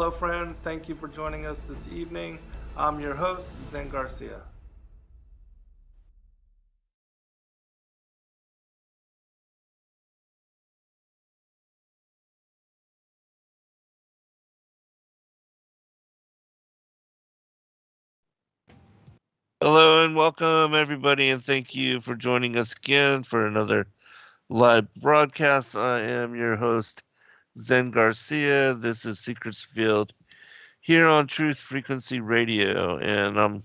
Hello, friends. Thank you for joining us this evening. I'm your host, Zen Garcia. Hello and welcome, everybody, and thank you for joining us again for another live broadcast. I am your host, Zen Garcia. This is Secrets Field here on Truth Frequency Radio, and I'm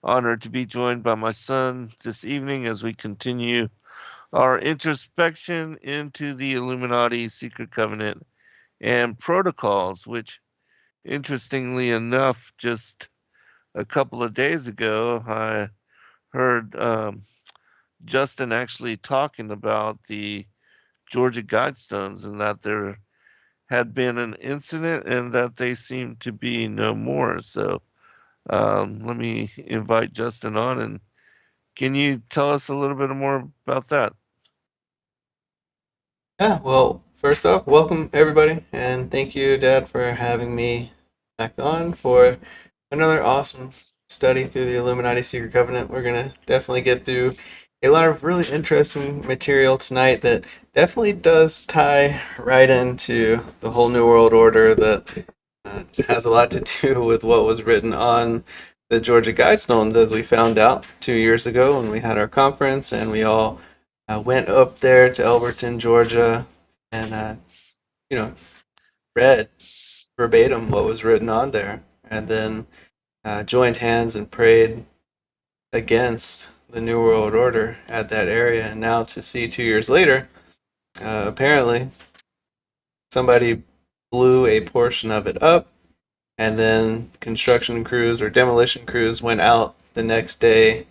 honored to be joined by my son this evening as we continue our introspection into the Illuminati Secret Covenant and protocols, which, interestingly enough, just a couple of days ago, I heard Justin actually talking about the Georgia Guidestones and that there had been an incident and that they seem to be no more. So let me invite Justin on, and can you tell us a little bit more about that? Yeah, well, first off, welcome everybody, and thank you, Dad, for having me back on for another awesome study through the Illuminati Secret Covenant. We're going to definitely get through a lot of really interesting material tonight that definitely does tie right into the whole New World Order that has a lot to do with what was written on the Georgia Guidestones, as we found out 2 years ago when we had our conference and we all went up there to Elberton, Georgia, and you know read verbatim what was written on there, and then joined hands and prayed against the New World Order at that area. And now to see 2 years later, apparently somebody blew a portion of it up, and then construction crews or demolition crews went out the next day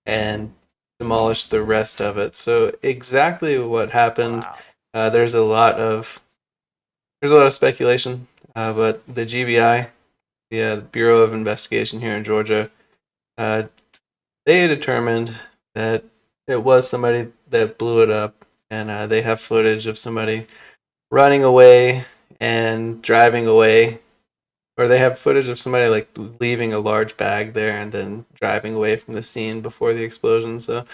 and demolished the rest of it. So exactly what happened, Wow. there's a lot of speculation, but the GBI, the Bureau of Investigation here in Georgia, uh, they determined that it was somebody that blew it up, and they have footage of somebody running away and driving away, or they have footage of somebody like leaving a large bag there and then driving away from the scene before the explosion. So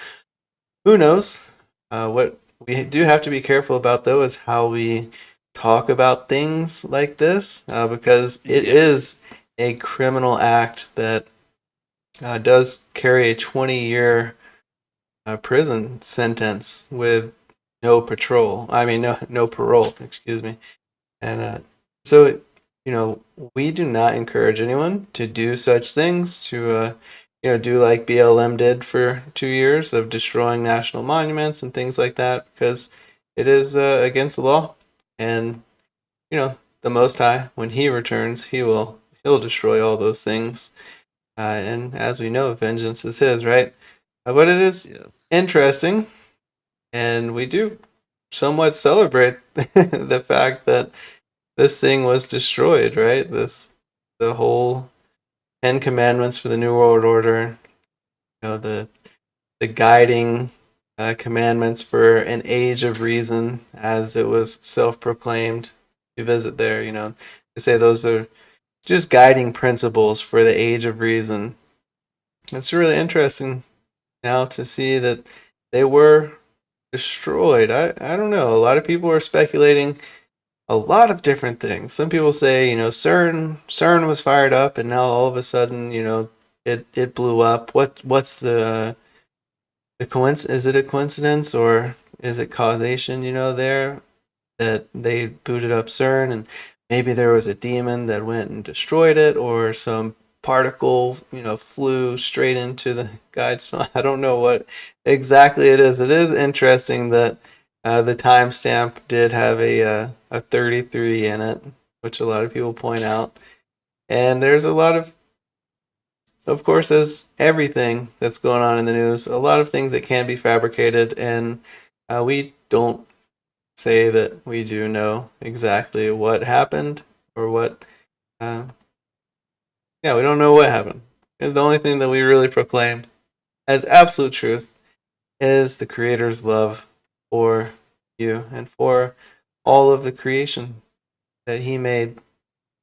who knows? What we do have to be careful about, though, is how we talk about things like this, because it Yeah. is a criminal act that does carry a 20-year prison sentence with no patrol. I mean, no parole. Excuse me. And so, we do not encourage anyone to do such things, to do like BLM did for 2 years of destroying national monuments and things like that, because it is against the law. And the Most High, when He returns, He'll destroy all those things. And as we know, vengeance is His, right? But it is Yes. interesting, and we do somewhat celebrate the fact that this thing was destroyed, right? The whole Ten Commandments for the New World Order, the guiding commandments for an age of reason, as it was self-proclaimed. You visit there, they say those are just guiding principles for the age of reason. It's really interesting now to see that they were destroyed. I don't know. A lot of people are speculating a lot of different things. Some people say, CERN was fired up, and now all of a sudden, it blew up. What's the coincidence? Is it a coincidence, or is it causation? There that they booted up CERN, and maybe there was a demon that went and destroyed it, or some particle, flew straight into the guide. So I don't know what exactly it is. It is interesting that the timestamp did have a 33 in it, which a lot of people point out. And there's a lot of course, as everything that's going on in the news, a lot of things that can be fabricated, and we don't say that we do know exactly what happened or what. Uh, yeah, we don't know what happened. And the only thing that we really proclaim as absolute truth is the Creator's love for you and for all of the creation that He made.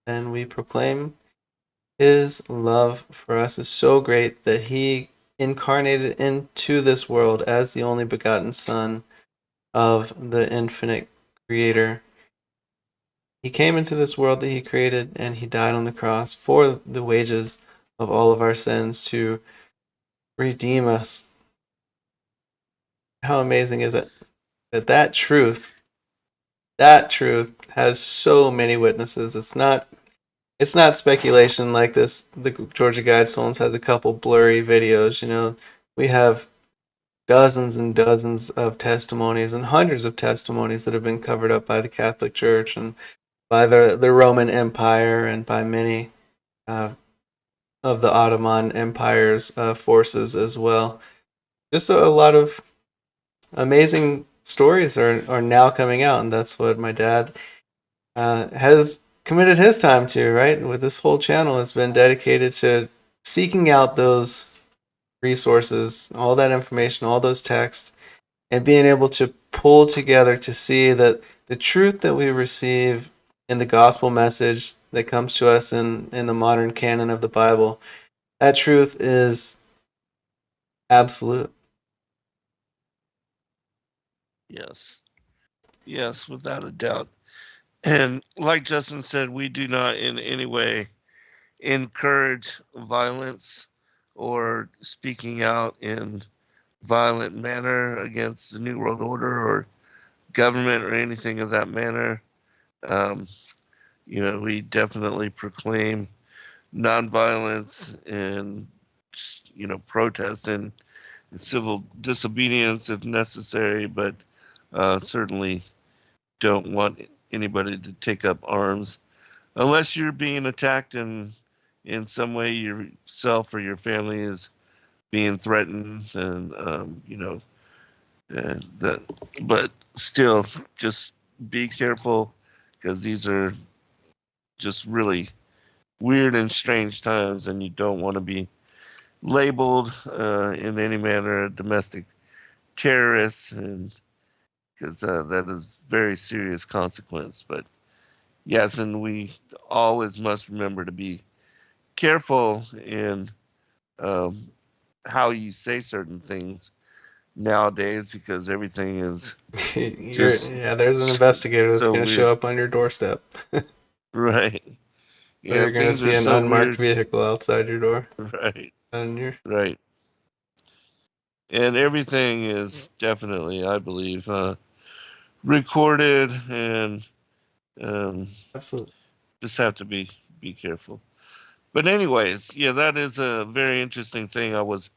and we proclaim his love for us is so great that he incarnated into this world as the only begotten Son of the infinite Creator. He came into this world that he created, and he died on the cross for the wages of all of our sins to redeem us. How amazing is it that that truth has so many witnesses. It's not speculation like this. The Georgia Guidestones has a couple blurry videos. We have dozens and dozens of testimonies and hundreds of testimonies that have been covered up by the Catholic Church and by the Roman Empire and by many of the Ottoman Empire's forces as well. Just a lot of amazing stories are now coming out, and that's what my dad has committed his time to, right? With this whole channel has been dedicated to seeking out those resources, all that information, all those texts, and being able to pull together to see that the truth that we receive in the gospel message that comes to us in the modern canon of the Bible, that truth is absolute. Yes. Yes, without a doubt. And like Justin said, we do not in any way encourage violence or speaking out in violent manner against the New World Order or government or anything of that manner. Um, we definitely proclaim nonviolence and, protest and civil disobedience if necessary, but certainly don't want anybody to take up arms unless you're being attacked in some way yourself or your family is being threatened and that. But still, just be careful because these are just really weird and strange times, and you don't want to be labeled in any manner a domestic terrorist, and because that is very serious consequence. But yes, and we always must remember to be careful in how you say certain things nowadays because everything is just There's an investigator that's so going to weird. show up on your doorstep. Right. Or Yeah, you're going to things are see an so unmarked weird. vehicle outside your door. Right. And you're Right. And everything is definitely, I believe, recorded and absolutely. just have to be careful. But anyways, yeah, that is a very interesting thing. I was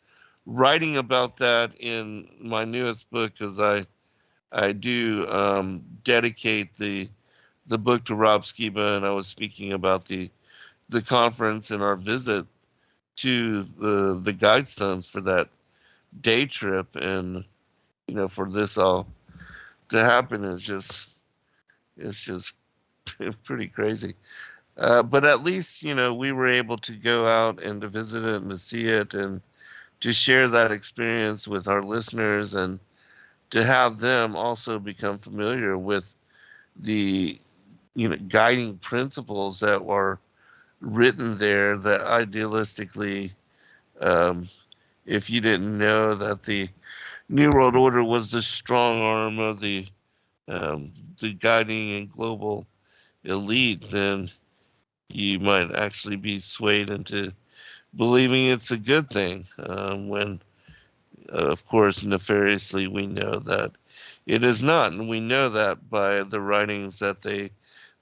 writing about that in my newest book because I do dedicate the book to Rob Skiba, and I was speaking about the conference and our visit to the Guidestones for that day trip, and for this all to happen is just it's just pretty crazy. But at least we were able to go out and to visit it and to see it and to share that experience with our listeners and to have them also become familiar with the guiding principles that were written there that idealistically if you didn't know that the New World Order was the strong arm of the guiding and global elite, then you might actually be swayed into believing it's a good thing when of course nefariously we know that it is not, and we know that by the writings that they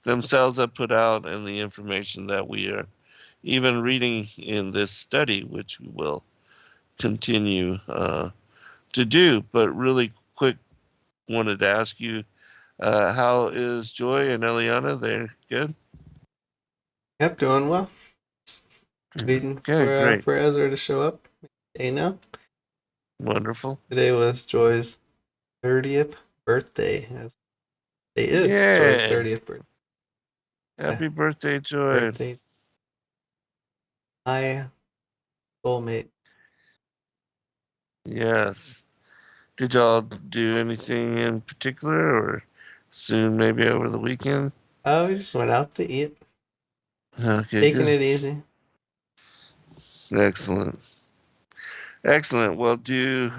themselves have put out and the information that we are even reading in this study, which we will continue to do. But really quick, wanted to ask you, how is Joy and Eliana? They're good? Yep, doing well. Just waiting Okay, great. for Ezra to show up. Hey, now. Wonderful. Today was Joy's 30th birthday. It is Joy's Yay. 30th birthday. Happy birthday, Joy. Birthday. My soulmate. Yes. Did y'all do anything in particular or soon maybe over the weekend? Oh, we just went out to eat. Okay, Taking good. it easy. Excellent. Excellent. Well, do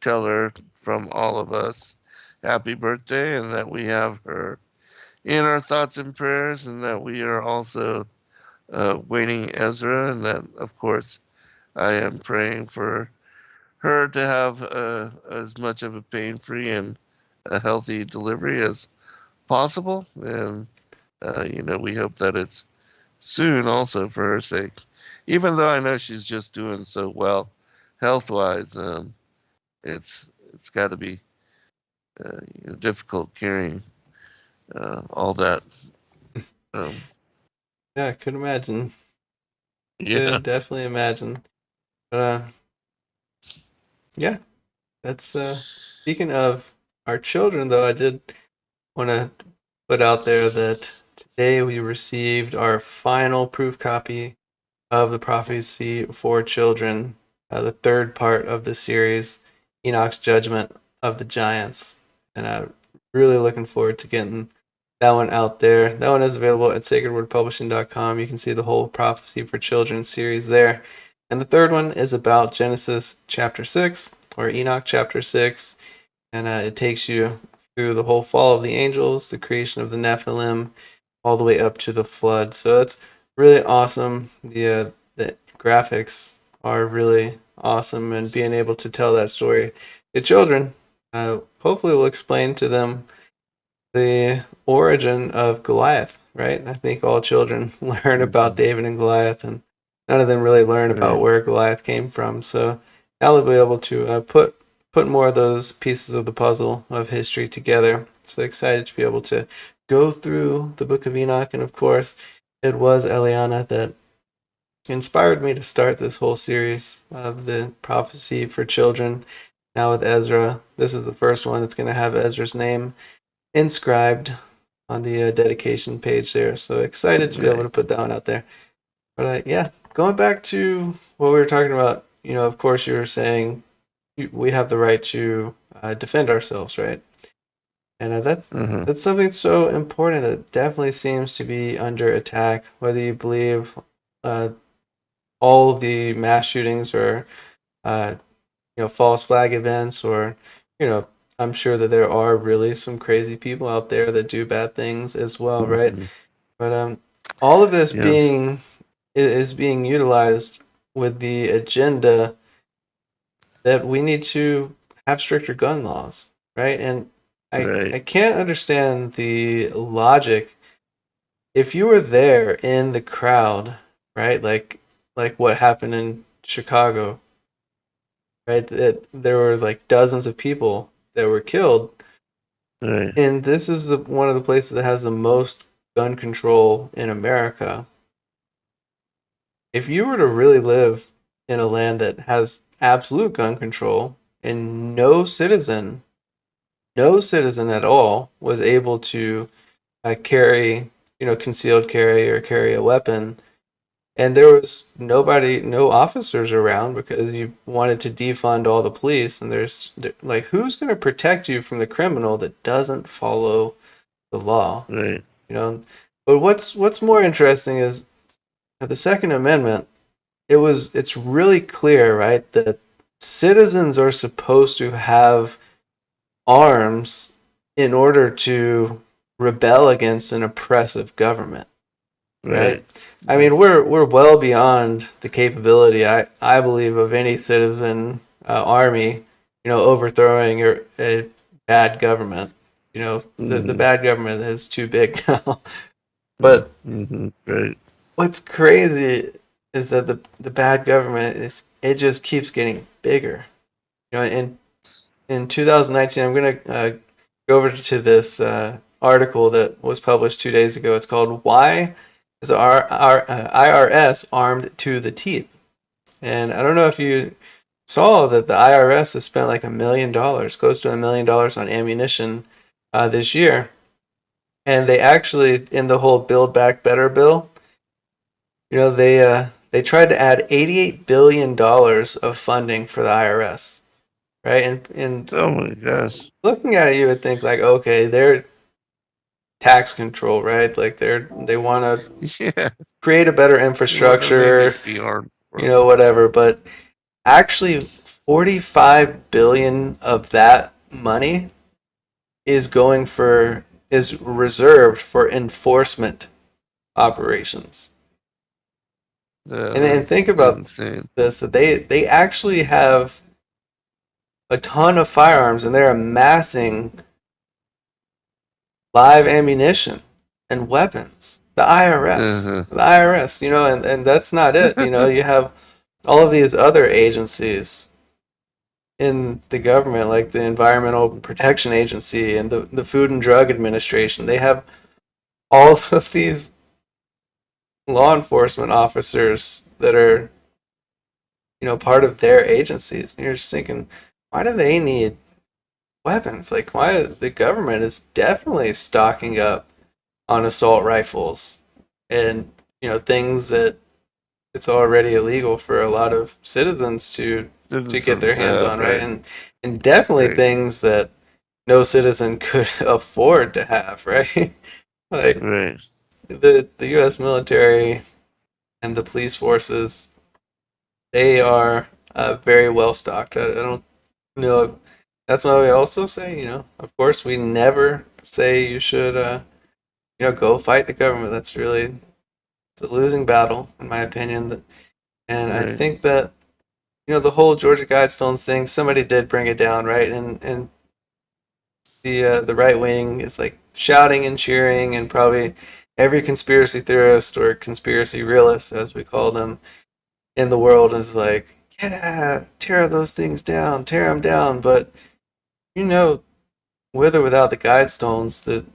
tell her from all of us happy birthday, and that we have her in our thoughts and prayers, and that we are also waiting Ezra, and that, of course, I am praying for her to have as much of a pain-free and a healthy delivery as possible. And, we hope that it's soon also for her sake. Even though I know she's just doing so well health-wise, it's got to be difficult carrying all that. Um, Yeah, I could imagine. yeah. Could definitely imagine. But yeah, that's speaking of our children though, I did want to put out there that today we received our final proof copy of the Prophecy for Children, the third part of the series, Enoch's Judgment of the Giants. And really looking forward to getting that one out there. That one is available at sacredwordpublishing.com. You can see the whole Prophecy for Children series there. And the third one is about Genesis chapter 6, or Enoch chapter 6. And it takes you through the whole fall of the angels, the creation of the Nephilim, all the way up to the flood. So it's really awesome. The graphics are really awesome, and being able to tell that story to children, hopefully will explain to them the origin of Goliath, right? I think all children learn about David and Goliath, and none of them really learn about Right. where Goliath came from. So now they'll be able to put more of those pieces of the puzzle of history together. So excited to be able to go through the Book of Enoch, and of course, it was Eliana that inspired me to start this whole series of the prophecy for children. Now with Ezra, this is the first one that's going to have Ezra's name inscribed on the dedication page there. So excited to be able to Nice. put that one out there. But yeah, going back to what we were talking about, of course, you were saying we have the right to defend ourselves, right? And that's something so important that definitely seems to be under attack. Whether you believe all the mass shootings or uh, false flag events, or I'm sure that there are really some crazy people out there that do bad things as well, right? But all of this Yes. is being utilized with the agenda that we need to have stricter gun laws, right? And Right. I can't understand the logic. If you were there in the crowd, right? Like what happened in Chicago, right? That there were like dozens of people that were killed, Right. and this is one of the places that has the most gun control in America. If you were to really live in a land that has absolute gun control and no citizen at all was able to carry, concealed carry or carry a weapon, and there was no officers around because you wanted to defund all the police, and like, who's going to protect you from the criminal that doesn't follow the law? Right. But what's more interesting is the Second Amendment. It's really clear, right, that citizens are supposed to have arms in order to rebel against an oppressive government, right? I mean, we're well beyond the capability, I believe, of any citizen army, overthrowing a bad government. The bad government is too big now. But Right. what's crazy is that the bad government it just keeps getting bigger. In 2019, I'm gonna go over to this article that was published 2 days ago. It's called "Why Is our IRS Armed to the Teeth?" And I don't know if you saw that the IRS has spent like $1 million, close to $1 million, on ammunition this year, and they actually, in the whole Build Back Better bill, they tried to add $88 billion of funding for the IRS, right? And Oh my gosh. looking at it, you would think like, okay, they're tax control, right? Like they want to Yeah. create a better What do they infrastructure, need to be armed for? you know, whatever. But actually, 45 billion of that money is reserved for enforcement operations. That And is think about insane. this, that they actually have a ton of firearms, and they're amassing live ammunition and weapons. Uh-huh. The IRS, you know, and that's not it. You know, you have all of these other agencies in the government, like the Environmental Protection Agency and the Food and Drug Administration. They have all of these law enforcement officers that are, you know, part of their agencies. And you're just thinking, why do they need weapons? Like, why the government is definitely stocking up on assault rifles and, you know, things that it's already illegal for a lot of citizens to get their Citizens hands have, on, right? right? And definitely Right. things that no citizen could afford to have, right? Like Right. the U.S. military and the police forces, they are very well stocked. I don't know if that's why we also say, you know, of course, we never say you should, you know, go fight the government. That's really it's a losing battle, in my opinion. And I Right. think that, you know, the whole Georgia Guidestones thing, somebody did bring it down, right? And the right wing is like shouting and cheering, and probably every conspiracy theorist or conspiracy realist, as we call them, in the world is like, yeah, tear those things down, tear them down. But you know, with or without the Guidestones, the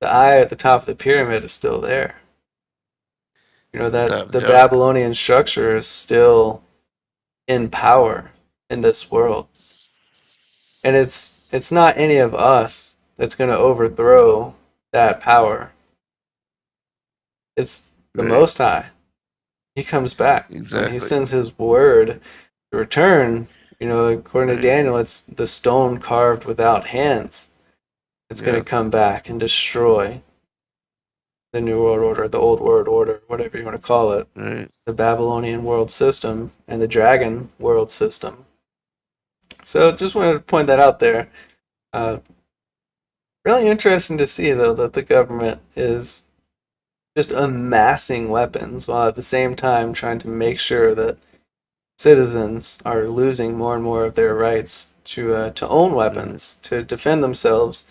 eye at the top of the pyramid is still there. You know that the Yep. Babylonian structure is still in power in this world, and it's not any of us that's going to overthrow that power. It's the Right. Most High. He comes back and he Exactly. sends his word to return. You know, according to Right. Daniel, it's the stone carved without hands. It's going to come Yes. back and destroy the New World Order, the Old World Order, whatever you want to call it, Right. the Babylonian world system and the Dragon world system. So just wanted to point that out there. Uh, really interesting to see, though, that the government is just amassing weapons while at the same time trying to make sure that citizens are losing more and more of their rights to own Right. weapons to defend themselves,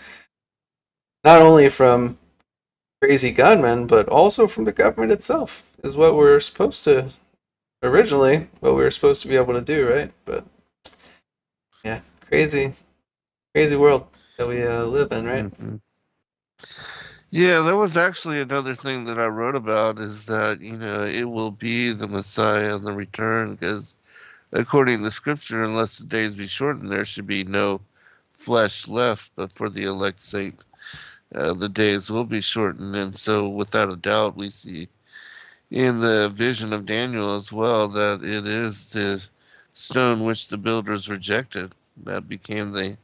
not only from crazy gunmen but also from the government itself. Is what we're supposed to originally what we were supposed to be able to do, right? But yeah, crazy world that we live in, right? Hmm. Yeah, that was actually another thing that I wrote about is that, it will be the Messiah and the return because according to scripture, unless the days be shortened, there should be no flesh left, but for the elect's sake, the days will be shortened. And so without a doubt, we see in the vision of Daniel as well that it is the stone which the builders rejected that became the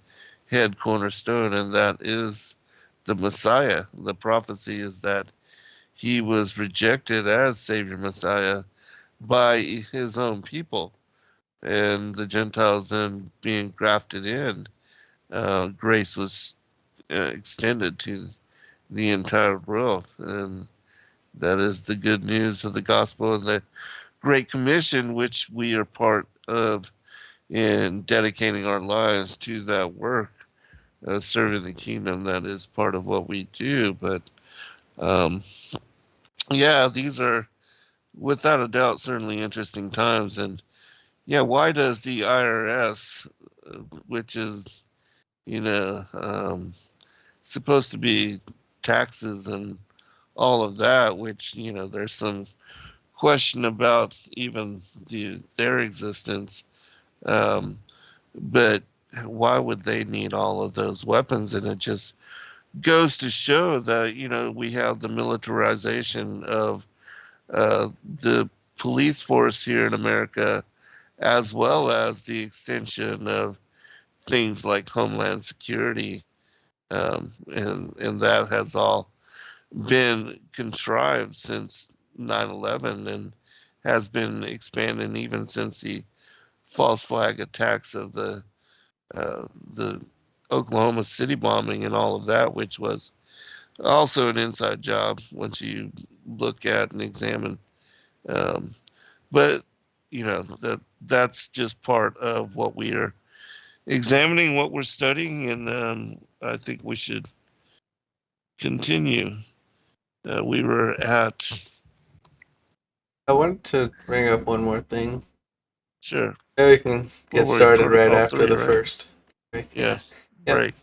head cornerstone, and that is the Messiah. The prophecy is that he was rejected as Savior Messiah by his own people, and the Gentiles then being grafted in. Grace was extended to the entire world, and that is the good news of the gospel and the Great Commission, which we are part of in dedicating our lives to that work, serving the kingdom. That is part of what we do. But um, yeah, these are without a doubt certainly interesting times. And yeah, why does the IRS, which is you know supposed to be taxes and all of that, which there's some question about even their existence. Um, but why would they need all of those weapons? And it just goes to show that we have the militarization of the police force here in America, as well as the extension of things like Homeland Security, and that has all been contrived since 9/11 and has been expanding even since the false flag attacks of the Oklahoma City bombing and all of that, which was also an inside job once you look at and examine. Um, but that's just part of what we are examining, what we're studying, and I think we should continue. We were at I wanted to bring up one more thing. sure. Maybe we can get What were we, started right Protocol after 3, the right? first. Right? Yeah. Yep. Right.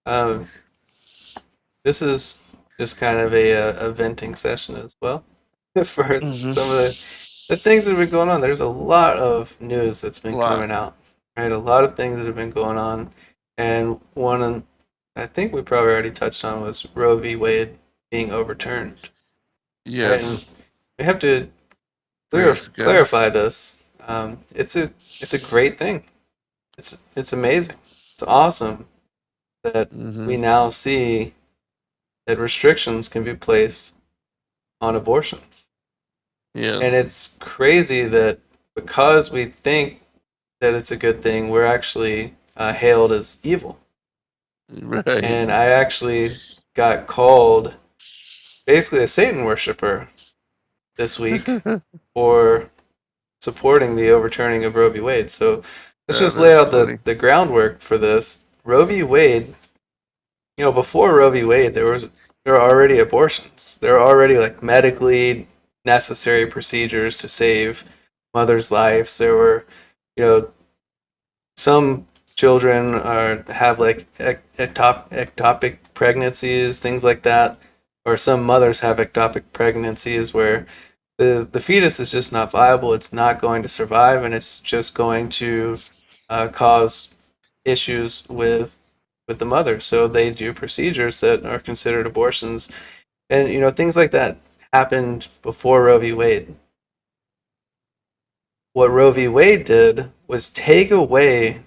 Um, this is just kind of a venting session as well for Mm-hmm. some of the things that have been going on. There's a lot of news that's been Lot. coming out, right? A lot of things that have been going on, and one I think we probably already touched on was Roe v. Wade being overturned. Yes. And we have to Prayers, guys. clarify this. It's a great thing. It's amazing. It's awesome that Mm-hmm. we now see that restrictions can be placed on abortions. Yeah. And it's crazy that because we think that it's a good thing, we're actually hailed as evil. Right. And I actually got called basically a Satan worshiper this week for supporting the overturning of Roe v. Wade. So let's just lay out the groundwork for this. Roe v. Wade, before Roe v. Wade, there were already abortions. There were already like medically necessary procedures to save mothers' lives. There were, some children have like ectopic pregnancies, things like that, or some mothers have ectopic pregnancies where the fetus is just not viable. It's not going to survive, and it's just going to cause issues with the mother. So they do procedures that are considered abortions, and things like that happened before Roe v. Wade. What Roe v. Wade did was take away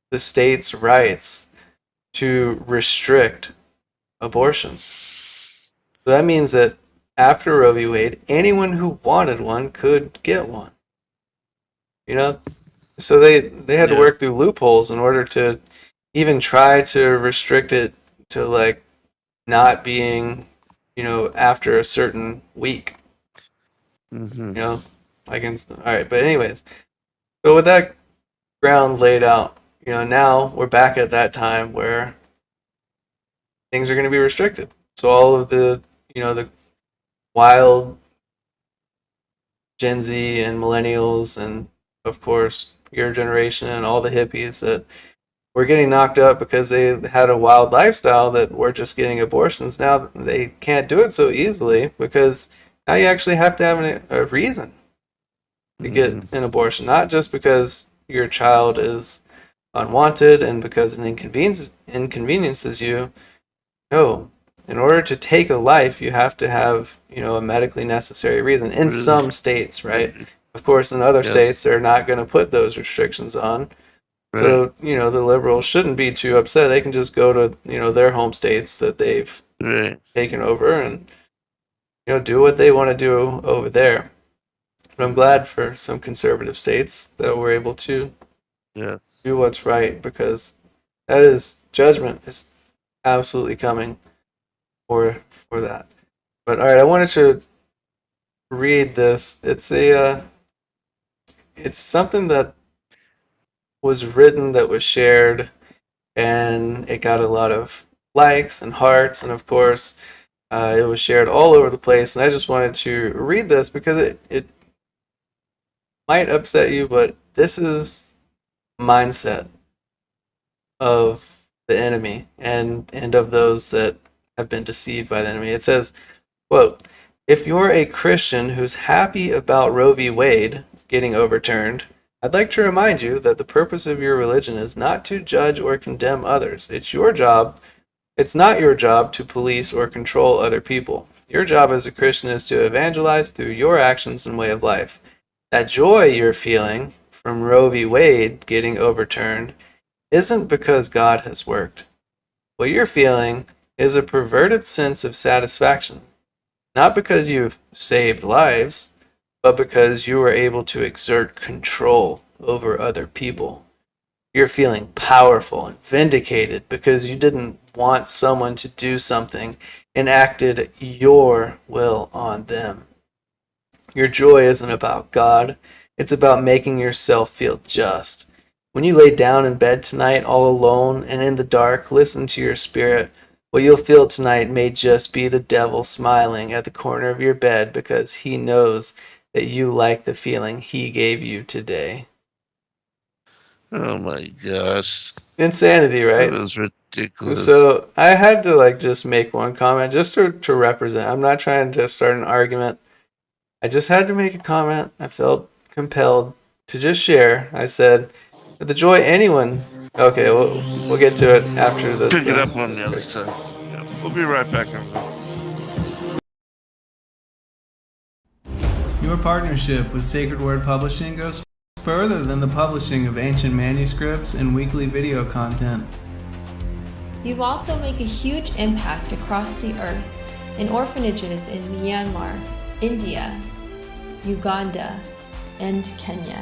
the state's rights to restrict abortions. So that means that after Roe v. Wade, anyone who wanted one could get one. So they had to work through loopholes in order to even try to restrict it to like not being, after a certain week. Mm-hmm. All right, but anyways, so with that ground laid out, now we're back at that time where things are going to be restricted. So all of the wild Gen Z and millennials, and of course your generation and all the hippies that were getting knocked up because they had a wild lifestyle that were just getting abortions. Now they can't do it so easily because now you actually have to have a reason to get an abortion, not just because your child is unwanted and because it inconveniences you. No. In order to take a life, you have to have, a medically necessary reason in some states, right? Of course, in other states, they're not going to put those restrictions on. Right. So, the liberals shouldn't be too upset. They can just go to, their home states that they've taken over and, do what they want to do over there. But I'm glad for some conservative states that we're able to do what's right, because that is judgment is absolutely coming for that. But all right, I wanted to read this. It's something that was written, that was shared, and it got a lot of likes and hearts, and of course it was shared all over the place. And I just wanted to read this because it might upset you, but this is mindset of the enemy and of those that have been deceived by the enemy. It says, quote, "If you're a Christian who's happy about Roe v. Wade getting overturned, I'd like to remind you that the purpose of your religion is not to judge or condemn others. It's not your job to police or control other people. Your job as a Christian is to evangelize through your actions and way of life. That joy you're feeling from Roe v. Wade getting overturned isn't because God has worked. What you're feeling is a perverted sense of satisfaction. Not because you've saved lives, but because you were able to exert control over other people. You're feeling powerful and vindicated because you didn't want someone to do something and acted your will on them. Your joy isn't about God, it's about making yourself feel just. When you lay down in bed tonight all alone and in the dark, listen to your spirit. What you'll feel tonight may just be the devil smiling at the corner of your bed because he knows that you like the feeling he gave you today. Oh my gosh. Insanity, right? That is ridiculous. So I had to just make one comment just to represent. I'm not trying to start an argument. I just had to make a comment. I felt compelled to just share. I said, the joy anyone. Okay, we'll get to it after this. Pick it up on the other side. Yeah, we'll be right back, everyone. Your partnership with Sacred Word Publishing goes further than the publishing of ancient manuscripts and weekly video content. You also make a huge impact across the earth in orphanages in Myanmar, India, Uganda, and Kenya.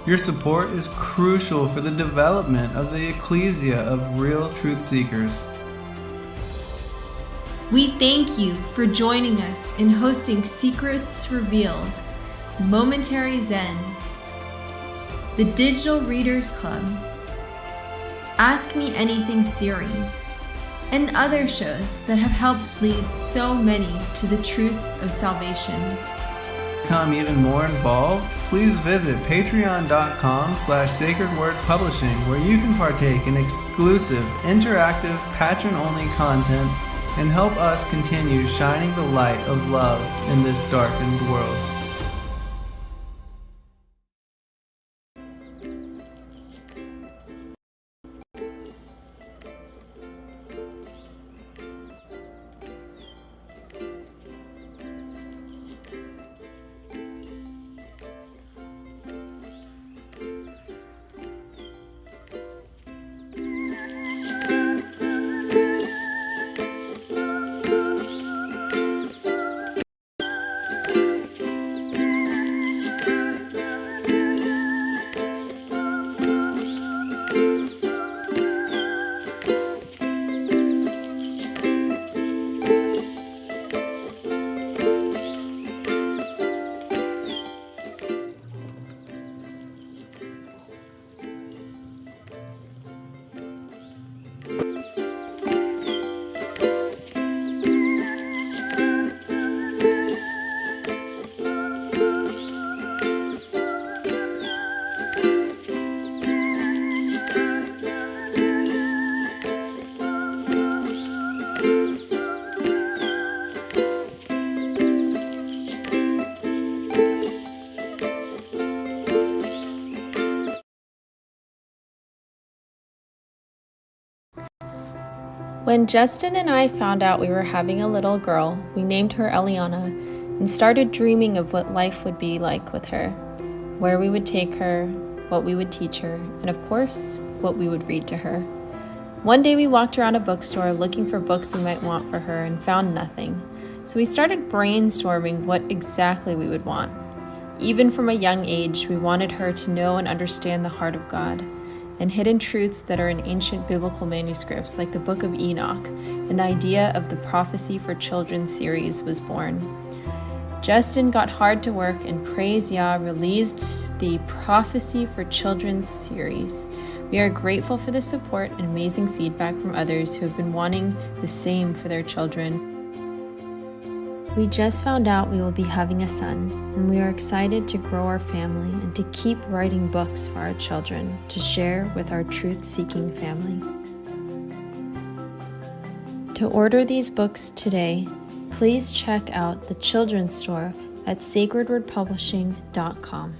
Your support is crucial for the development of the ecclesia of real truth seekers. We thank you for joining us in hosting Secrets Revealed, Momentary Zen, the Digital Readers Club, Ask Me Anything series, and other shows that have helped lead so many to the truth of salvation. To become even more involved, please visit patreon.com/sacredwordpublishing, where you can partake in exclusive, interactive, patron-only content and help us continue shining the light of love in this darkened world. When Justin and I found out we were having a little girl, we named her Eliana and started dreaming of what life would be like with her, where we would take her, what we would teach her, and of course, what we would read to her. One day we walked around a bookstore looking for books we might want for her and found nothing. So we started brainstorming what exactly we would want. Even from a young age, we wanted her to know and understand the heart of God and hidden truths that are in ancient biblical manuscripts like the Book of Enoch, and the idea of the Prophecy for Children series was born. Justin got hard to work and Praise Yah released the Prophecy for Children series. We are grateful for the support and amazing feedback from others who have been wanting the same for their children. We just found out we will be having a son, and we are excited to grow our family and to keep writing books for our children to share with our truth-seeking family. To order these books today, please check out the children's store at sacredwordpublishing.com.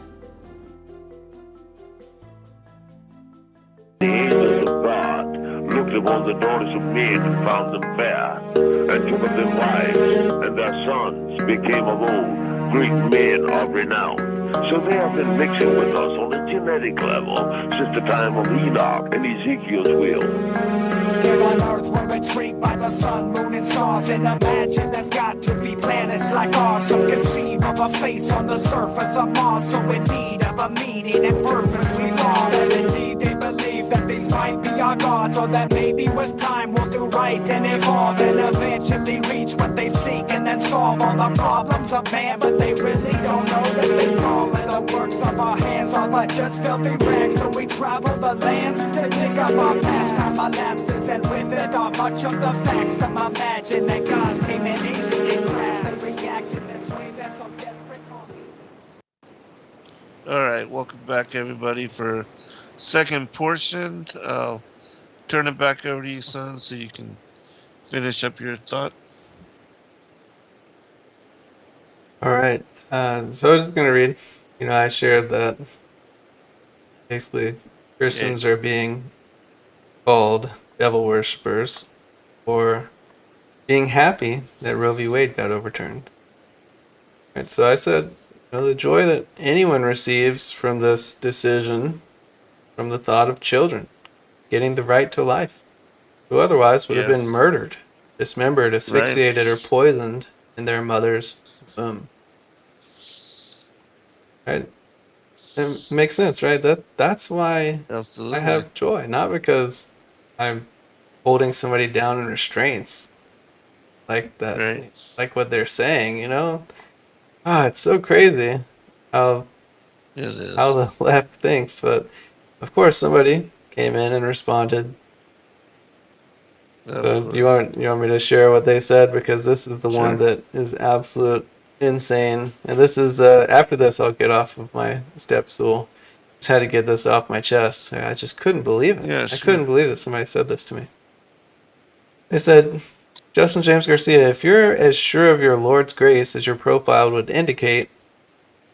The angels of God looked upon the daughters of men and found them fair, and took of them wives, and their sons became of old great men of renown. So they have been mixing with us on a genetic level since the time of Enoch and Ezekiel's will. We're intrigued by the sun, moon, and stars, and imagine there's got to be planets like ours. Some conceive of a face on the surface of Mars, so in need of a meaning and purpose we've lost. And indeed they believe that these might be our gods, or that maybe with time we'll do right and evolve and eventually reach what they seek and then solve all the problems of man. But they really don't know that they fall, and the works of our hands are but just filthy rags. So we travel the lands to dig up our past. Time elapses, and with it are much of the facts. Some imagine that gods came in alien class. They react in this way, they're so desperate for me. All right, welcome back, everybody, for second portion. I'll turn it back over to you, son, so you can finish up your thought. All right. So I was just going to read. I shared that basically Christians are being called devil worshippers for being happy that Roe v. Wade got overturned. Right, so I said, the joy that anyone receives from this decision, from the thought of children getting the right to life, who otherwise would have been murdered, dismembered, asphyxiated, or poisoned in their mother's womb. Right? It makes sense, right? That's why Absolutely. I have joy, not because I'm holding somebody down in restraints like that, like what they're saying. It's so crazy how the left thinks. But of course, somebody came in and responded. So you want me to share what they said, because this is the one that is absolute insane. And this is after this I'll get off of my step stool. Just had to get this off my chest. I just couldn't believe it. I couldn't believe that somebody said this to me. They said, Justin James Garcia, if you're as sure of your Lord's grace as your profile would indicate,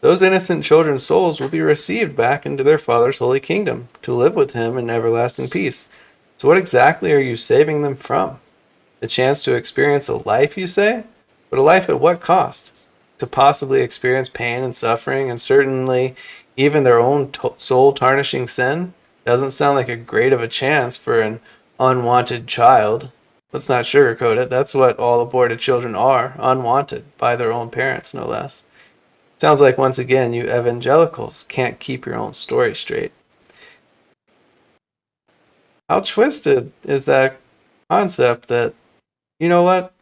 those innocent children's souls will be received back into their Father's holy kingdom to live with him in everlasting peace. So what exactly are you saving them from? The chance to experience a life, you say? But a life at what cost? To possibly experience pain and suffering, and certainly even their own soul-tarnishing sin? Doesn't sound like a great of a chance for an unwanted child. Let's not sugarcoat it. That's what all aborted children are, unwanted by their own parents, no less. Sounds like, once again, you evangelicals can't keep your own story straight. How twisted is that concept that, you know what?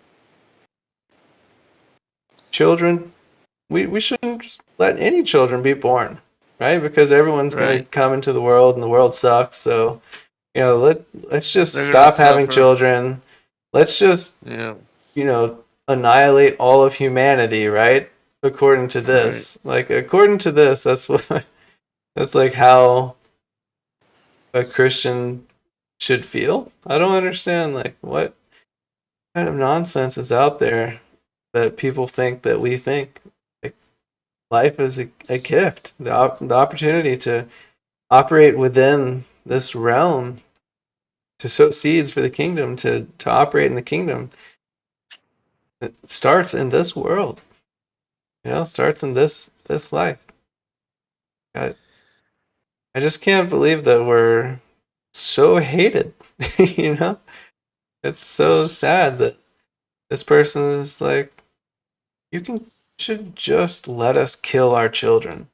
Children, we shouldn't let any children be born, right? Because everyone's going to come into the world, and the world sucks. So, let's just stop having children. Let's just, annihilate all of humanity, right? According to this, according to this, that's like how a Christian should feel. I don't understand, what kind of nonsense is out there that people think that we think. Life is a gift, the opportunity to operate within this realm, to sow seeds for the kingdom, to operate in the kingdom. It starts in this world, starts in this life. I just can't believe that we're so hated. It's so sad that this person is like, you should just let us kill our children.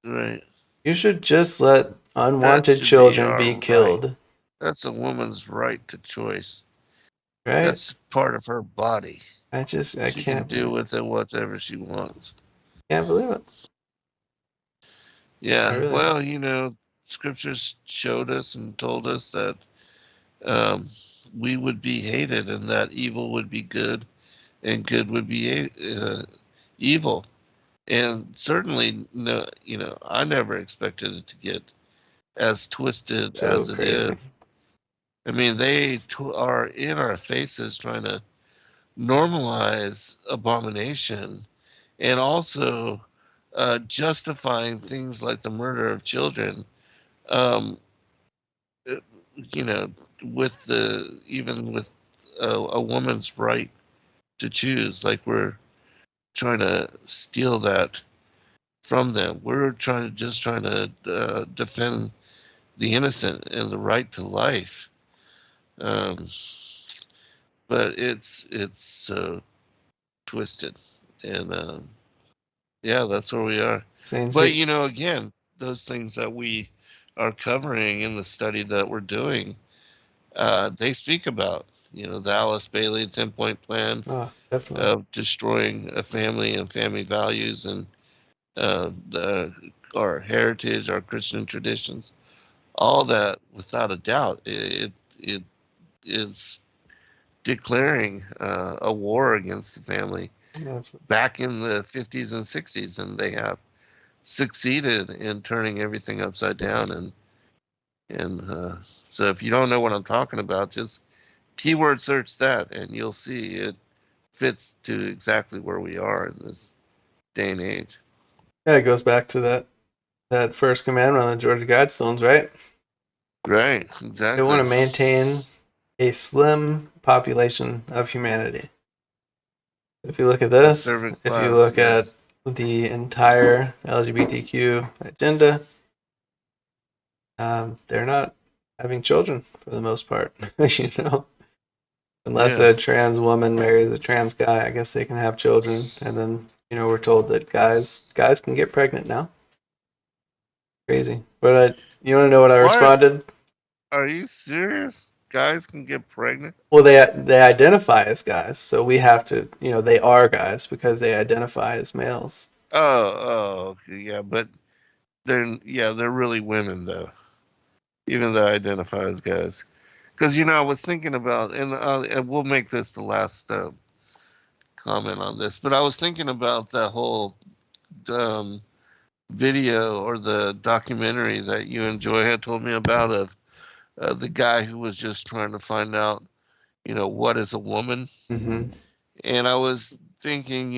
Right. You should just let unwanted children be killed. Right. That's a woman's right to choice. Right? That's part of her body. I she can't do with it whatever she wants. Can't believe it. Yeah. Really. Well, scriptures showed us and told us that we would be hated, and that evil would be good and good would be evil. And certainly, no, I never expected it to get as twisted as it is. I mean, they are in our faces trying to normalize abomination, and also justifying things like the murder of children. With a woman's right to choose, like we're trying to steal that from them. We're trying to defend the innocent and the right to life. but it's so twisted, and yeah, that's where we are. But again, those things that we are covering in the study that we're doing, they speak about, the Alice Bailey 10-point plan definitely. of destroying a family and family values and our heritage, our Christian traditions, all that, without a doubt, it is declaring a war against the family back in the 50s and 60s, and they have succeeded in turning everything upside down. And so if you don't know what I'm talking about, just keyword search that, and you'll see it fits to exactly where we are in this day and age. Yeah, it goes back to that first commandment on the Georgia Guidestones, right? Right, exactly. They want to maintain a slim population of humanity. If you look at this, if you look at the entire LGBTQ agenda, they're not having children for the most part, Unless a trans woman marries a trans guy, I guess they can have children. And then, we're told that guys can get pregnant now. Crazy. But you want to know what I responded? Are you serious? Guys can get pregnant? Well, they identify as guys, so we have to, they are guys because they identify as males. Oh, okay, yeah, but they're really women though, even though they identify as guys. Because I was thinking about, and we'll make this the last comment on this, but I was thinking about the whole video or the documentary that you and Joy had told me about of the guy who was just trying to find out, what is a woman. Mm-hmm. And I was thinking,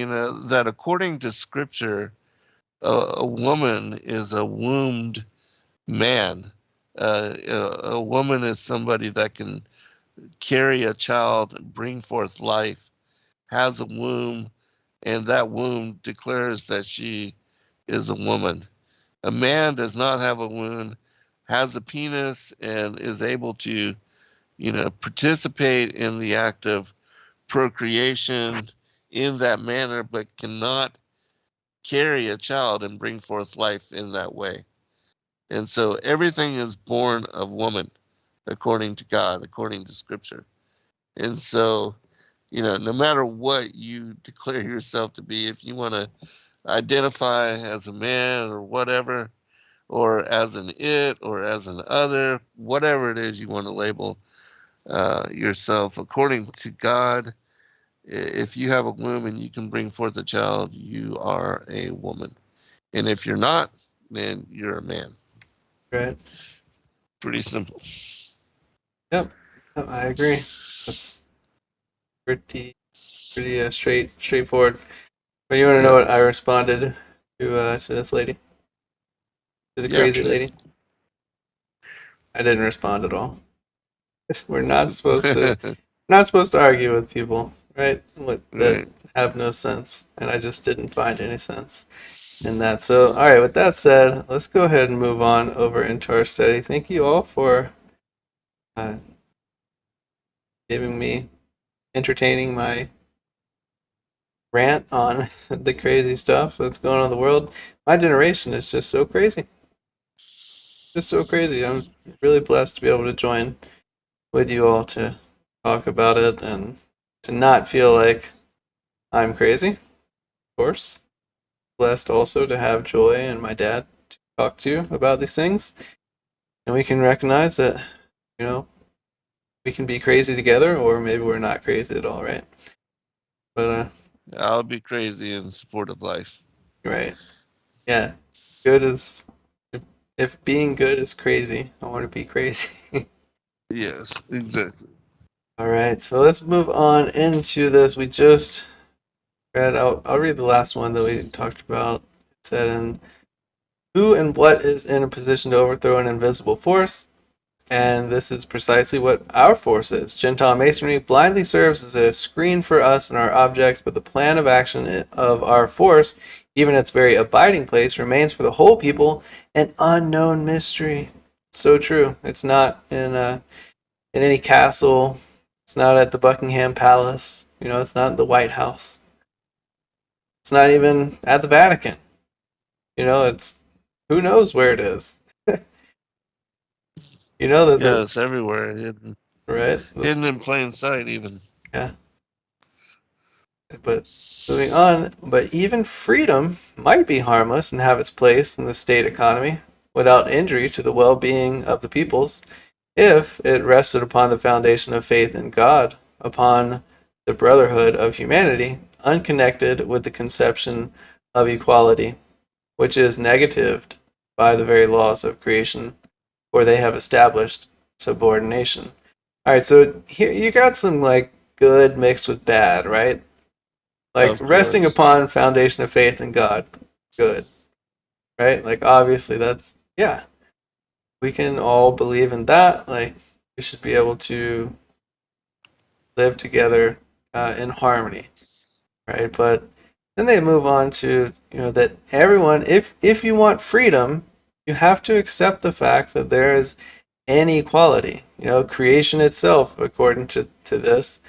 that according to Scripture, a woman is a wombed man. A woman is somebody that can carry a child, bring forth life, has a womb, and that womb declares that she is a woman. A man does not have a womb, has a penis, and is able to, participate in the act of procreation in that manner, but cannot carry a child and bring forth life in that way. And so everything is born of woman, according to God, according to Scripture. And so, no matter what you declare yourself to be, if you want to identify as a man or whatever, or as an it, or as an other, whatever it is you want to label yourself, according to God, if you have a womb and you can bring forth a child, you are a woman. And if you're not, then you're a man. Right. Pretty simple. Yep, I agree. That's pretty straightforward. But you want to know what I responded to this lady? To the crazy lady? I didn't respond at all. We're not supposed to argue with people, right? That have no sense, and I just didn't find any sense in that. So, all right. With that said, let's go ahead and move on over into our study. Thank you all for entertaining my rant on the crazy stuff that's going on in the world. My generation is just so crazy. Just so crazy. I'm really blessed to be able to join with you all to talk about it and to not feel like I'm crazy. Of course. Blessed also to have Joy and my dad to talk to about these things. And we can recognize that, we can be crazy together, or maybe we're not crazy at all, right? But I'll be crazy in support of life. Right. Yeah. Good is, if being good is crazy, I want to be crazy. Yes, exactly. All right, so let's move on into this. We just read, I'll read the last one that we talked about. It said, who and what is in a position to overthrow an invisible force? And this is precisely what our force is. Gentile masonry blindly serves as a screen for us and our objects, but the plan of action of our force, even its very abiding place, remains for the whole people an unknown mystery. So true. It's not in any castle. It's not at the Buckingham Palace. It's not the White House. It's not even at the Vatican. It's who knows where it is. Yeah, it's everywhere. Right? Hidden in plain sight, even. Yeah. But moving on, but even freedom might be harmless and have its place in the state economy without injury to the well-being of the peoples if it rested upon the foundation of faith in God, upon the brotherhood of humanity, unconnected with the conception of equality, which is negatived by the very laws of creation, where they have established subordination. All right, so here you got some like good mixed with bad, right? Like resting upon foundation of faith in God, good, right? Like obviously that's, yeah, we can all believe in that. Like we should be able to live together in harmony, right? But then they move on to, that everyone, if you want freedom, you have to accept the fact that there is inequality. Creation itself, according to this,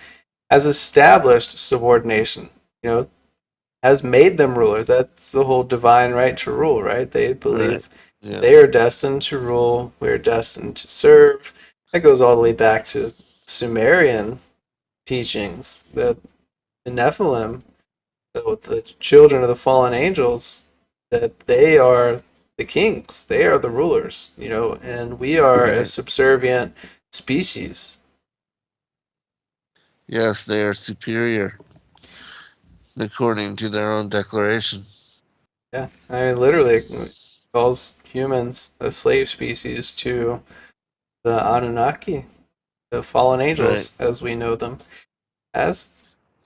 has established subordination, has made them rulers. That's the whole divine right to rule, right? They believe they are destined to rule, we're destined to serve. That goes all the way back to Sumerian teachings, that the Nephilim, the children of the fallen angels, that they are the kings, they are the rulers, and we are a subservient species. Yes, they are superior, according to their own declaration. Yeah, I mean, literally it calls humans a slave species to the Anunnaki, the fallen angels, as we know them. As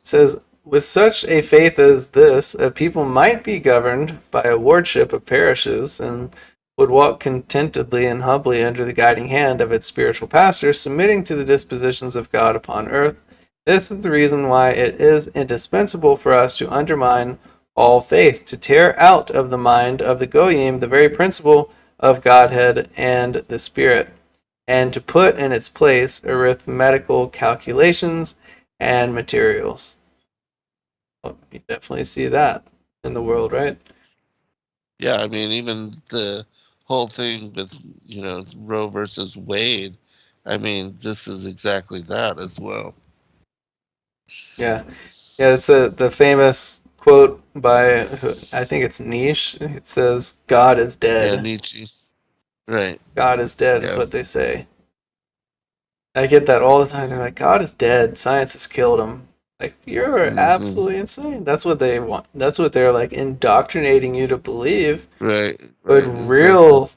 it says, with such a faith as this, a people might be governed by a wardship of parishes and would walk contentedly and humbly under the guiding hand of its spiritual pastor, submitting to the dispositions of God upon earth. This is the reason why it is indispensable for us to undermine all faith, to tear out of the mind of the Goyim the very principle of Godhead and the Spirit, and to put in its place arithmetical calculations and materials. Well, you definitely see that in the world, right? Yeah, I mean, even the whole thing with, Roe versus Wade, I mean, this is exactly that as well. Yeah. Yeah, it's the famous quote by, I think it's Nietzsche. It says, God is dead. Yeah, Nietzsche. Right. God is dead is what they say. I get that all the time. They're like, God is dead. Science has killed him. Like, you're absolutely insane. That's what they want. That's what they're like indoctrinating you to believe. Right. But real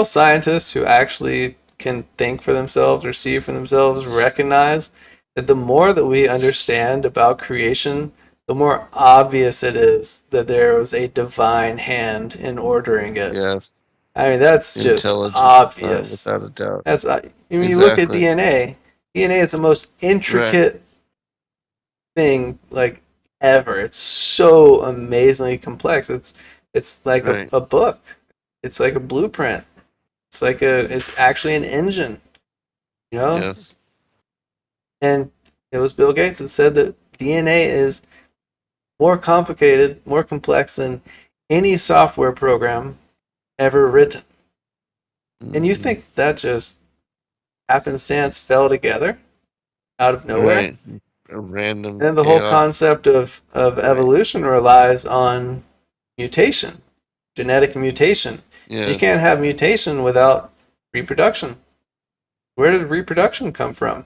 scientists who actually can think for themselves or see for themselves recognize that the more that we understand about creation, the more obvious it is that there was a divine hand in ordering it. Yes. I mean, that's just obvious. Without a doubt. That's you look at DNA. DNA is the most intricate thing like ever. It's so amazingly complex. It's like a book. It's like a blueprint. It's actually an engine. Yes. And it was Bill Gates that said that DNA is more complicated, more complex than any software program ever written. And you think that just happenstance fell together out of nowhere? Right. A random. And the whole concept of evolution relies on mutation, genetic mutation. Yeah. You can't have mutation without reproduction. Where did reproduction come from?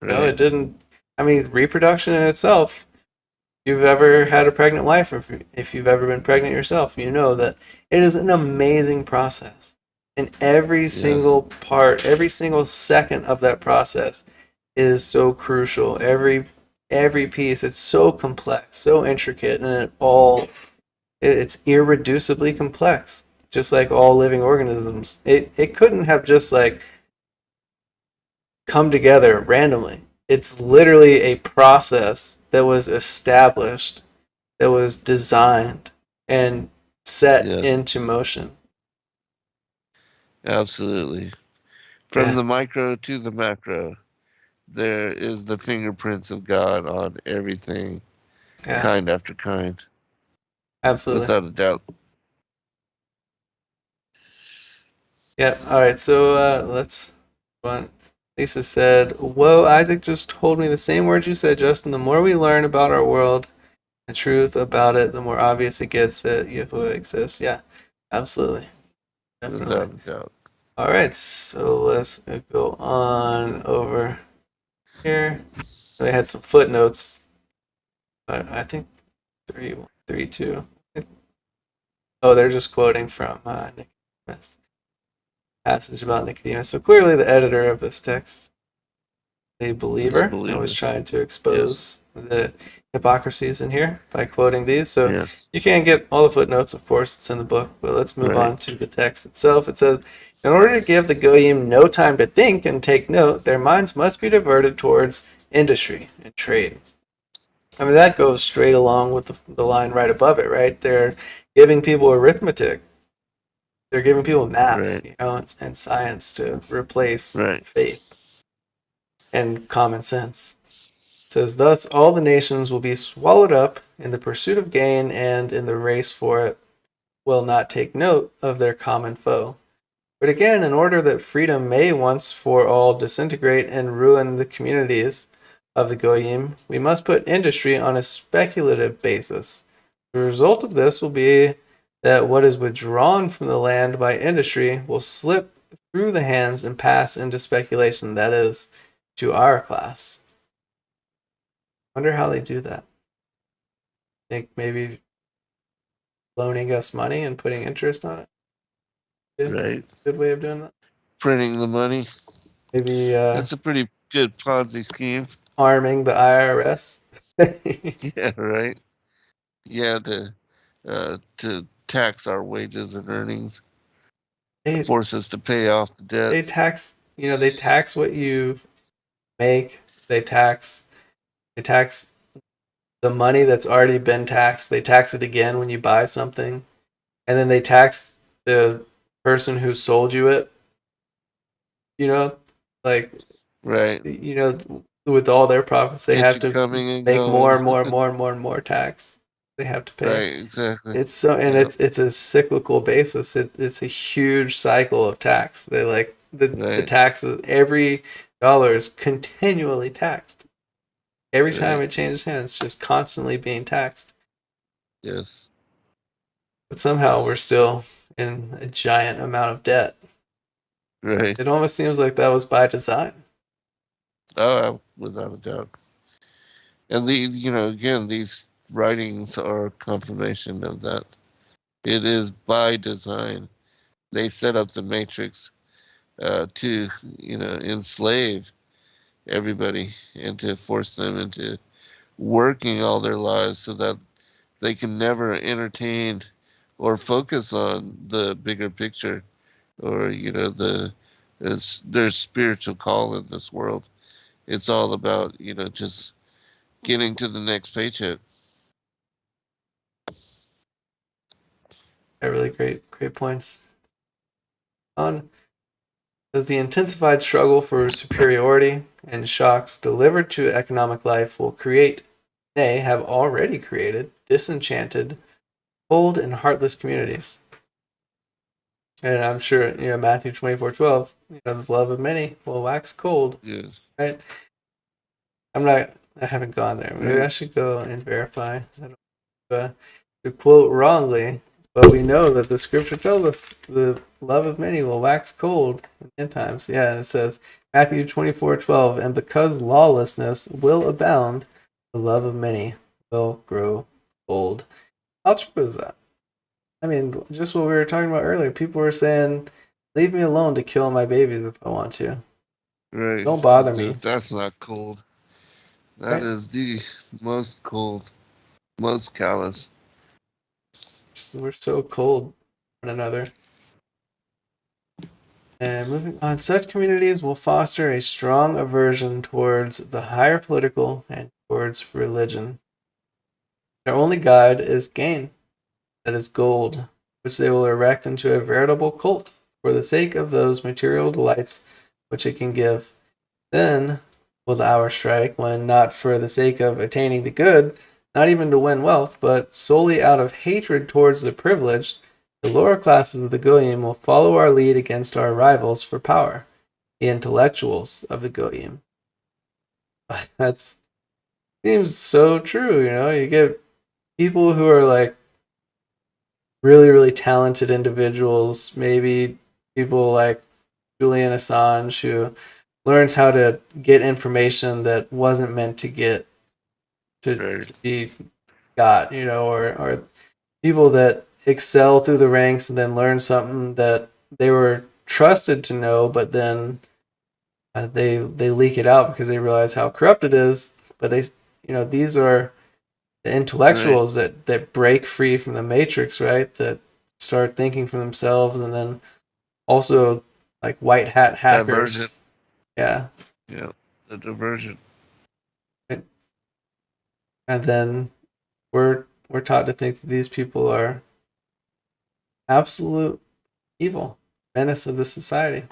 Right. No, it didn't. I mean, reproduction in itself, if you've ever had a pregnant wife, or if you've ever been pregnant yourself, you know that it is an amazing process. And every single part, every single second of that process is so crucial. Every piece, it's so complex, so intricate, and it's irreducibly complex. Just like all living organisms. It couldn't have just like come together randomly. It's literally a process that was established, that was designed and set into motion. Absolutely. From the micro to the macro, there is the fingerprints of God on everything, Yeah, kind after kind, absolutely. without a doubt. Yeah. All right. So let's go on. Lisa said, "Whoa, Isaac just told me the same words you said, Justin. The more we learn about our world, the truth about it, the more obvious it gets that Yahuwah exists." Yeah, absolutely, definitely. Without a doubt. All right. So let's go on over here. We had some footnotes, but I think 3:2. Oh, they're just quoting from Nicodemus. Passage about Nicodemus. So clearly, the editor of this text, a believer, and was trying to expose the hypocrisies in here by quoting these. So Yes. you can't get all the footnotes, of course, it's in the book, but let's move Right. on to the text itself. It says, in order to give the Goyim no time to think and take note, their minds must be diverted towards industry and trade. I mean, that goes straight along with the line right above it, right? They're giving people arithmetic. They're giving people math, Right. and science to replace Right. faith and common sense. It says, thus all the nations will be swallowed up in the pursuit of gain, and in the race for it will not take note of their common foe. But again, in order that freedom may once for all disintegrate and ruin the communities of the Goyim, we must put industry on a speculative basis. The result of this will be that what is withdrawn from the land by industry will slip through the hands and pass into speculation, that is, to our class. Wonder how they do that. Think maybe loaning us money and putting interest on it? Yeah, Right. good way of doing that. Printing the money. Maybe That's a pretty good Ponzi scheme. arming the IRS. Yeah, right. Yeah, to tax our wages and earnings, They, force us to pay off the debt. they tax, they tax what you make. They tax the money that's already been taxed. They tax it again when you buy something, and then they tax the person who sold you it. Like, Right. with all their profits, they have to Coming and make going. more and more and more and more and more tax. They have to pay. Right, exactly. It's so, and Yep. it's a cyclical basis. It's a huge cycle of tax. They like the Right. taxes. Every dollar is continually taxed. Every time Right. it changes hands, it's just constantly being taxed. Yes. But somehow we're still in a giant amount of debt. Right. It almost seems like that was by design. Oh, without a doubt. And again, these writings are confirmation of that. It is by design. They set up the matrix to, enslave everybody and to force them into working all their lives so that they can never entertain or focus on the bigger picture or, their spiritual call in this world. It's all about, just getting to the next paycheck. Really great points. As the intensified struggle for superiority and shocks delivered to economic life will create, nay, have already created, disenchanted, cold and heartless communities. And I'm sure, Matthew 24:12, the love of many will wax cold. Yeah. Right? I haven't gone there. Maybe I should go and verify. I don't to quote wrongly, but we know that the scripture tells us the love of many will wax cold in end times. Yeah, and it says, Matthew 24:12, and because lawlessness will abound, the love of many will grow cold. How true is that? I mean, just what we were talking about earlier. People were saying, leave me alone to kill my babies if I want to. Right. Don't bother me. That's not cold. That Right. is the most cold, most callous. We're so cold one another. And moving on, such communities will foster a strong aversion towards the higher political and towards religion. Their only guide is gain, that is gold, which they will erect into a veritable cult for the sake of those material delights which it can give. Then will the hour strike, when not for the sake of attaining the good, not even to win wealth, but solely out of hatred towards the privileged, the lower classes of the Goyim will follow our lead against our rivals for power, the intellectuals of the Goyim. That seems so true, you know? You get people who are like really, really talented individuals, maybe people like Julian Assange, who learns how to get information that wasn't meant to get to be got, you know, or people that excel through the ranks and then learn something that they were trusted to know, but then they leak it out because they realize how corrupt it is. But they, you know, these are the intellectuals that break free from the matrix, right? That start thinking for themselves, and then also like white hat hackers. Divergent. Yeah. Yeah, the diversion. And then we're taught to think that these people are absolute evil, menace of the society.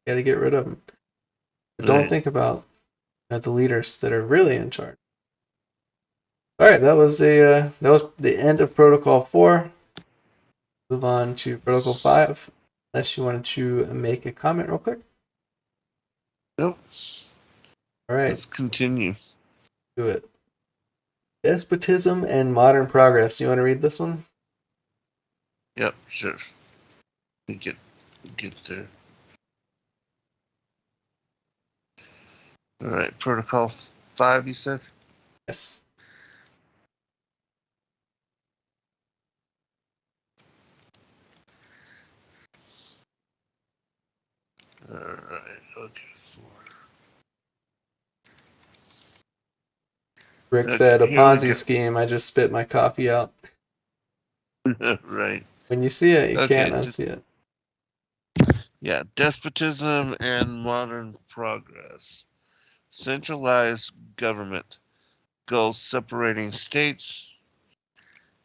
Got to get rid of them. But don't think about the leaders that are really in charge. All right, that was the end of Protocol 4. Move on to Protocol 5. Unless you wanted to make a comment real quick. Nope. All right. Let's continue. Do it. Despotism and Modern Progress. You want to read this one? Yep, sure. We get there. All right, Protocol 5, you said? Yes. All right, okay. Rick said, a here we Ponzi go. scheme. I just spit my coffee out. Right. When you see it, you Okay, can't unsee it. Yeah, despotism and modern progress. Centralized government. Goals separating states.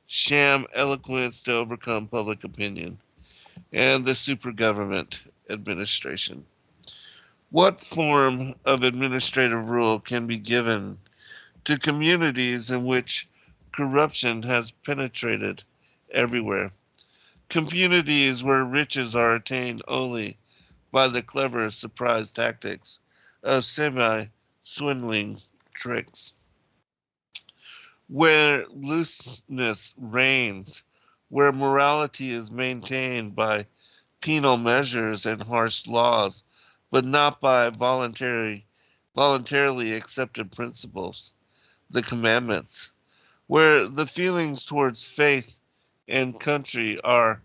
Sham eloquence to overcome public opinion. And the super government administration. What form of administrative rule can be given to communities in which corruption has penetrated everywhere? Communities where riches are attained only by the clever surprise tactics of semi-swindling tricks. Where looseness reigns, where morality is maintained by penal measures and harsh laws, but not by voluntarily accepted principles, the commandments, where the feelings towards faith and country are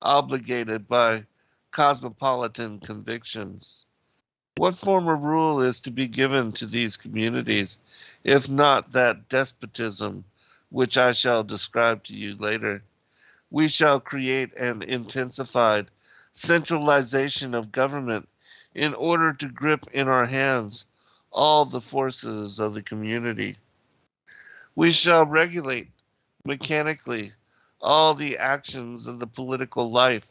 obligated by cosmopolitan convictions. What form of rule is to be given to these communities, if not that despotism which I shall describe to you later? We shall create an intensified centralization of government in order to grip in our hands all the forces of the community. We shall regulate mechanically all the actions of the political life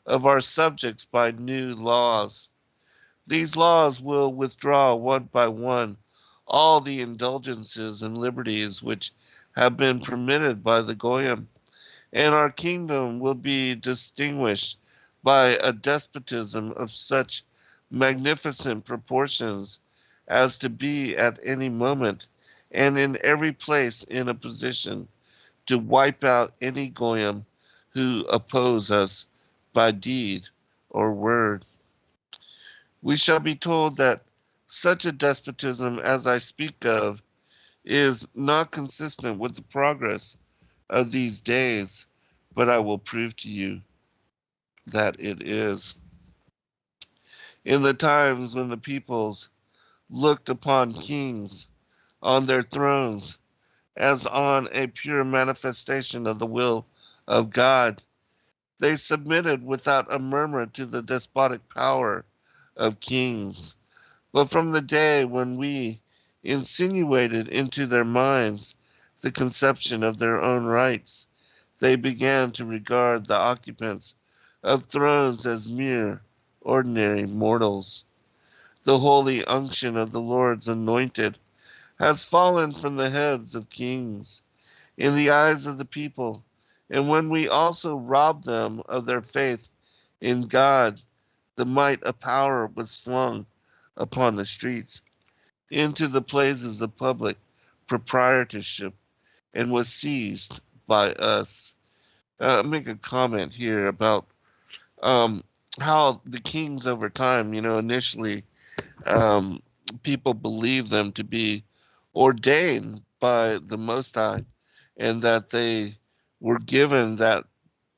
of our subjects by new laws. These laws will withdraw one by one all the indulgences and liberties which have been permitted by the Goyim, and our kingdom will be distinguished by a despotism of such magnificent proportions as to be at any moment and in every place in a position to wipe out any Goyim who oppose us by deed or word. We shall be told that such a despotism as I speak of is not consistent with the progress of these days, but I will prove to you that it is. In the times when the peoples looked upon kings on their thrones as on a pure manifestation of the will of God, they submitted without a murmur to the despotic power of kings. But from the day when we insinuated into their minds the conception of their own rights, they began to regard the occupants of thrones as mere ordinary mortals. the holy unction of the Lord's anointed has fallen from the heads of kings in the eyes of the people. And when we also robbed them of their faith in God, the might of power was flung upon the streets, into the places of public proprietorship, and was seized by us. Make a comment here about how the kings over time, initially people believed them to be ordained by the Most High, and that they were given that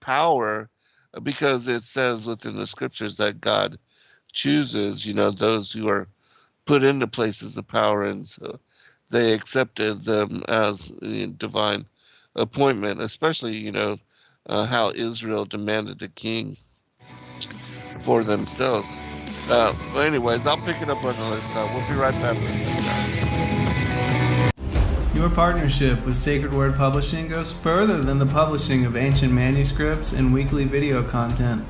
power because it says within the scriptures that God chooses, those who are put into places of power, and so they accepted them as a divine appointment, especially, how Israel demanded a king for themselves. But anyways, I'll pick it up on the other side. We'll be right back with this. Your partnership with Sacred Word Publishing goes further than the publishing of ancient manuscripts and weekly video content.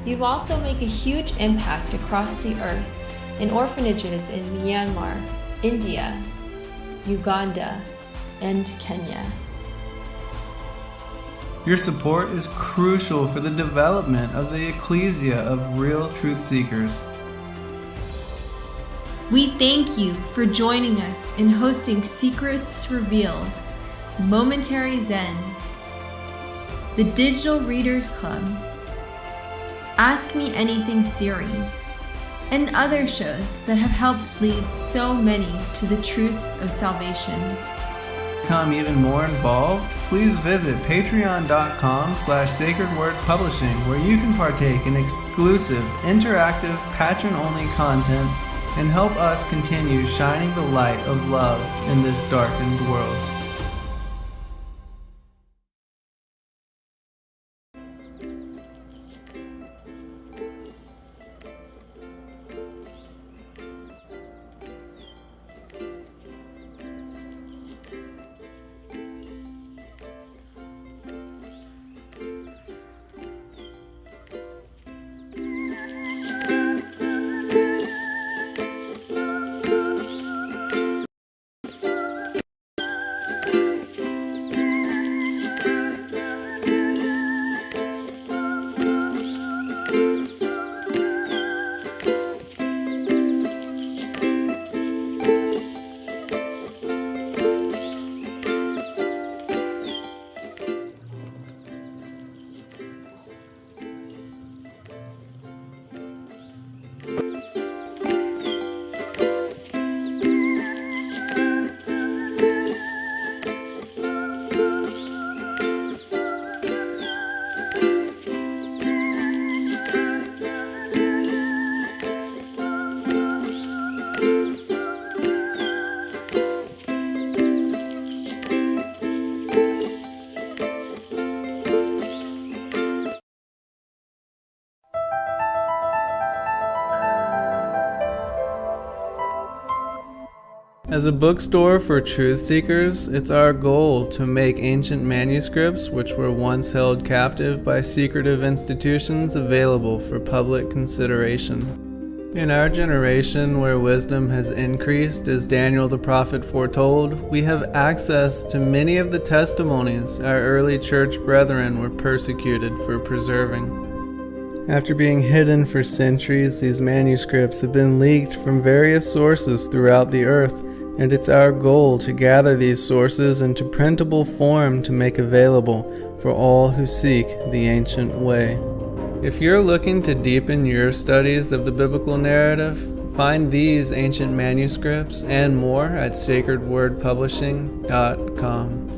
You also make a huge impact across the earth in orphanages in Myanmar, India, Uganda, and Kenya. Your support is crucial for the development of the ecclesia of real truth seekers. We thank you for joining us in hosting Secrets Revealed, Momentary Zen, the Digital Readers Club, Ask Me Anything series, and other shows that have helped lead so many to the truth of salvation. Become even more involved, please visit patreon.com/sacredwordpublishing, where you can partake in exclusive, interactive, patron-only content and help us continue shining the light of love in this darkened world. As a bookstore for truth seekers, it's our goal to make ancient manuscripts which were once held captive by secretive institutions available for public consideration. In our generation, where wisdom has increased as Daniel the prophet foretold, we have access to many of the testimonies our early church brethren were persecuted for preserving. After being hidden for centuries, these manuscripts have been leaked from various sources throughout the earth, and it's our goal to gather these sources into printable form to make available for all who seek the ancient way. If you're looking to deepen your studies of the biblical narrative, find these ancient manuscripts and more at sacredwordpublishing.com.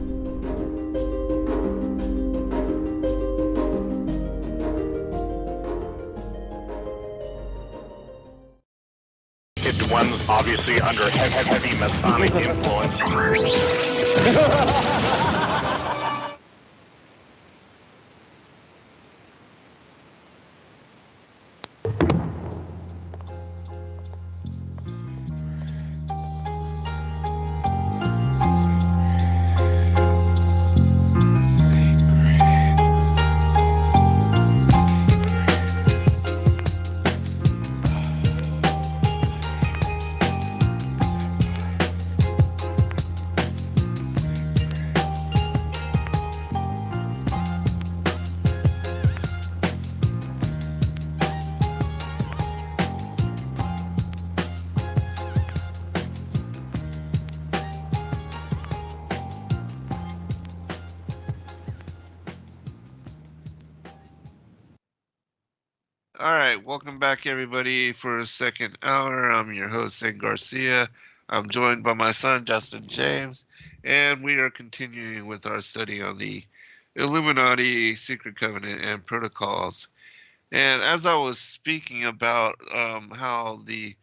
One's obviously under heavy Masonic influence. All right, welcome back, everybody, for a second hour. I'm your host, Zen Garcia. I'm joined by my son, Justin James, and we are continuing with our study on the Illuminati Secret Covenant and protocols. And as I was speaking about how the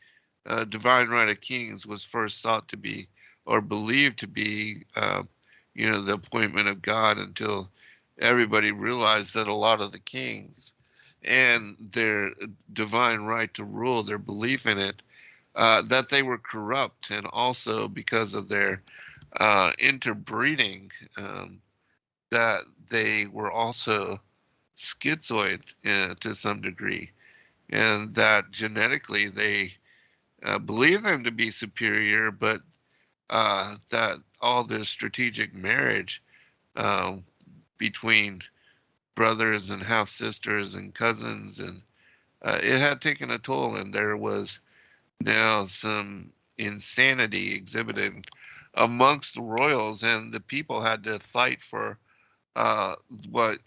divine right of kings was first thought to be, or believed to be, the appointment of God, until everybody realized that a lot of the kings and their divine right to rule, their belief in it, that they were corrupt, and also because of their interbreeding, that they were also schizoid to some degree, and that genetically they believe them to be superior, but that all this strategic marriage uh, between brothers and half sisters and cousins, and it had taken a toll, and there was now some insanity exhibited amongst the royals, and the people had to fight for what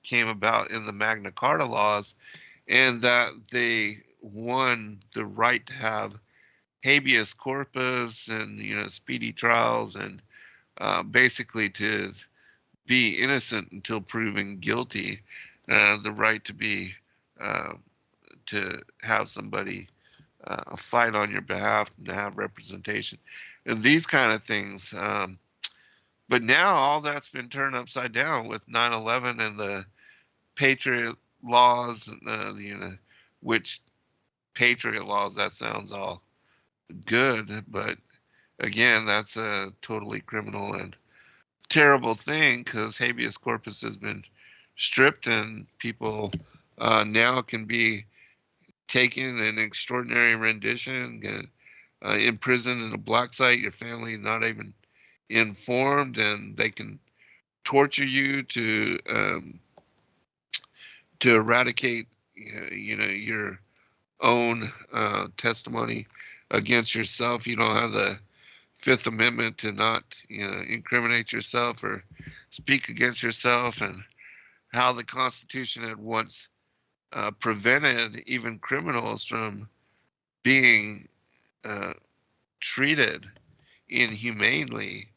came about in the Magna Carta laws, and that they won the right to have habeas corpus and speedy trials, and basically to be innocent until proven guilty, the right to be to have somebody fight on your behalf and to have representation and these kind of things. But now all that's been turned upside down with 9/11 and the Patriot laws, which Patriot laws, that sounds all good, but again, that's a totally criminal and terrible thing, because habeas corpus has been stripped, and people now can be taken in extraordinary rendition, imprisoned in a black site, your family not even informed, and they can torture you to eradicate your own testimony against yourself. You don't have the Fifth Amendment to not incriminate yourself or speak against yourself, and how the Constitution had once prevented even criminals from being treated inhumanely.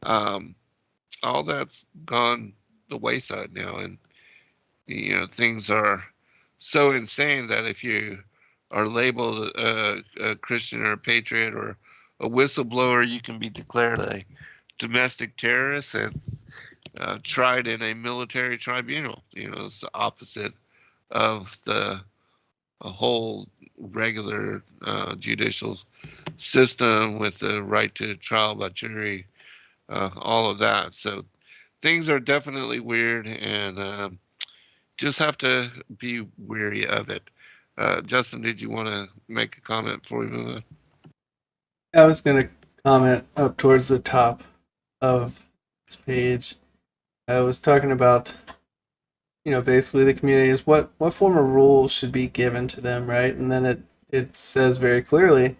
All that's gone the wayside now, and things are so insane that if you are labeled a Christian or a patriot or a whistleblower, you can be declared a domestic terrorist and tried in a military tribunal. It's the opposite of the whole regular judicial system with the right to trial by jury, all of that. So things are definitely weird, and just have to be wary of it. Justin, did you want to make a comment before we move on? I was going to comment up towards the top of this page. I was talking about, basically the communities, what form of rules should be given to them, right? And then it says very clearly,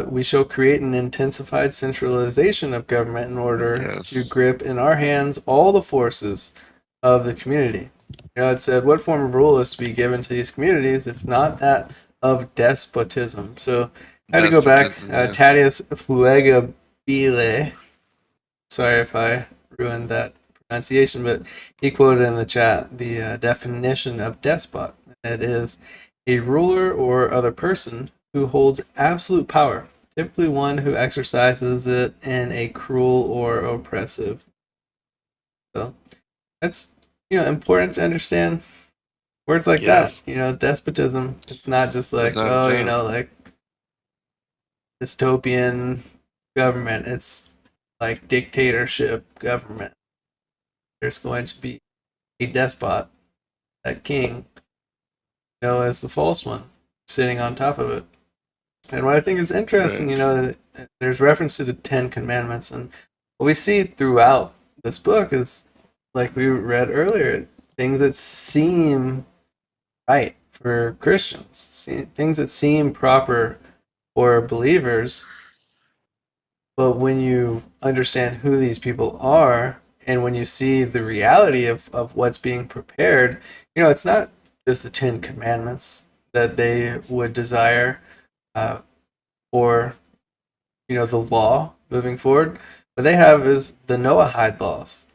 we shall create an intensified centralization of government in order to grip in our hands all the forces of the community. It said, what form of rule is to be given to these communities, if not that of despotism? So I had to go back. Thaddeus Fluegabile, sorry if I ruined that pronunciation, but he quoted in the chat the definition of despot. It is a ruler or other person who holds absolute power, typically one who exercises it in a cruel or oppressive. So that's important to understand words like that. Despotism. It's not just like like dystopian government. It's like dictatorship government. There's going to be a despot, that king, as the false one, sitting on top of it. And what I think is interesting, there's reference to the 10 Commandments, and what we see throughout this book is, like we read earlier, things that seem right for Christians, things that seem proper for believers, but when you understand who these people are, and when you see the reality of what's being prepared, it's not just the 10 Commandments that they would desire, or the law moving forward. What they have is the Noahide laws,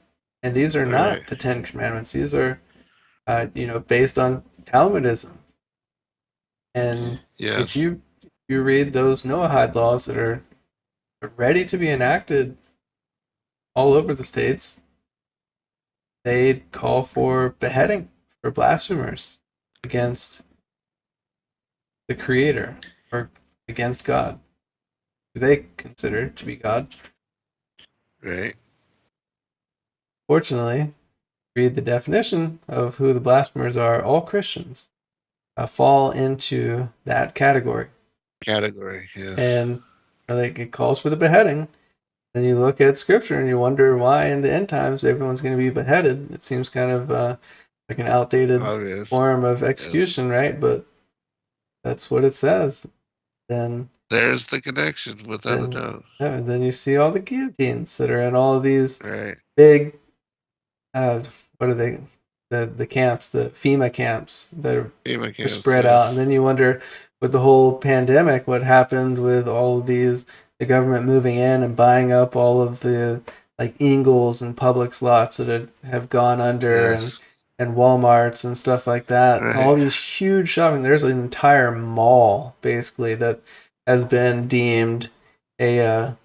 and these are not Right. the 10 Commandments. These are based on Talmudism. And Yes. if you read those Noahide laws that are ready to be enacted all over the states, they call for beheading for blasphemers against the Creator or against God, who they consider to be God. Right. Fortunately, read the definition of who the blasphemers are. All Christians fall into that category. Yes. And it calls for the beheading. And you look at Scripture and you wonder why in the end times everyone's going to be beheaded. It seems kind of like an outdated Obvious. form of execution, right? But that's what it says. Then there's the connection, without a doubt. Yeah, and then you see all the guillotines that are in all of these Right. big, what are they? The camps, the FEMA camps that are spread out. And then you wonder, with the whole pandemic, what happened with all of these, the government moving in and buying up all of the Ingles and Publix lots that have gone under, and Walmarts and stuff like that. Right. All these huge shopping. There's an entire mall basically that has been deemed a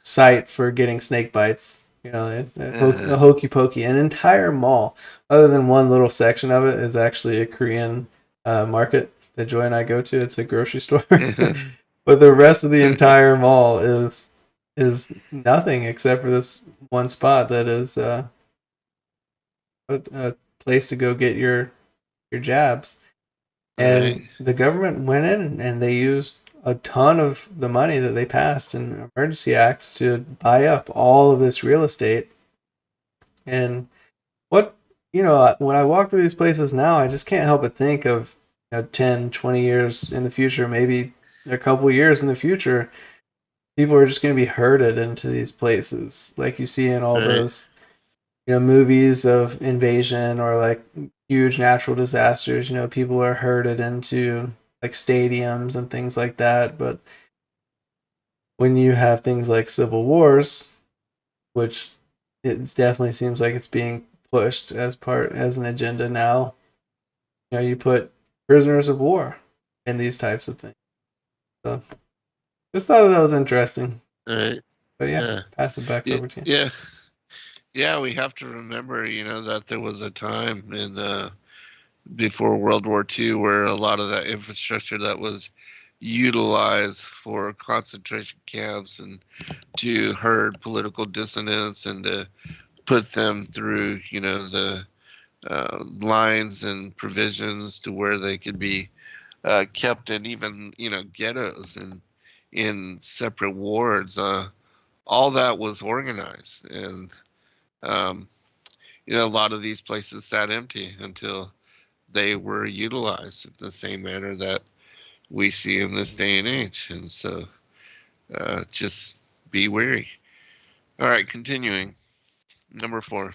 site for getting snake bites. A hokey pokey. An entire mall, other than one little section of it, is actually a Korean market that Joy and I go to. It's a grocery store. But the rest of the entire mall is nothing except for this one spot that is a place to go get your jabs. And the government went in and they used a ton of the money that they passed in emergency acts to buy up all of this real estate. And when I walk through these places now, I just can't help but think of 10, 20 years in the future, maybe a couple years in the future, people are just going to be herded into these places like you see in all those movies of invasion or huge natural disasters. People are herded into stadiums and things like that. But when you have things like civil wars, which it definitely seems like it's being pushed as an agenda now, you put prisoners of war in these types of things. So just thought that was interesting. Right. But pass it back over to you. Yeah, we have to remember, that there was a time before World War II where a lot of that infrastructure that was utilized for concentration camps and to herd political dissidents and to put them through, the lines and provisions to where they could be kept in even, ghettos and in separate wards. All that was organized, and a lot of these places sat empty until they were utilized in the same manner that we see in this day and age. And so just be wary. All right, continuing. Number 4.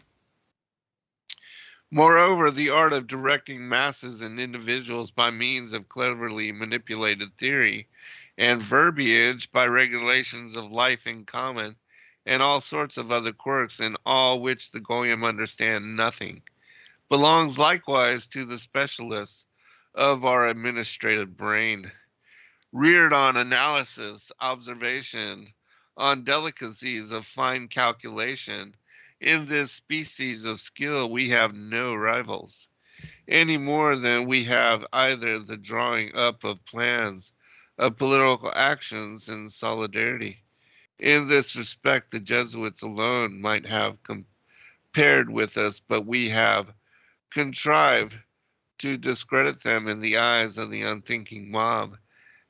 Moreover, the art of directing masses and individuals by means of cleverly manipulated theory and verbiage, by regulations of life in common, and all sorts of other quirks, in all which the Goyim understand nothing, belongs likewise to the specialists of our administrative brain, reared on analysis, observation, on delicacies of fine calculation. In this species of skill we have no rivals, any more than we have either the drawing up of plans of political actions in solidarity. In this respect, the Jesuits alone might have compared with us, but we have contrived to discredit them in the eyes of the unthinking mob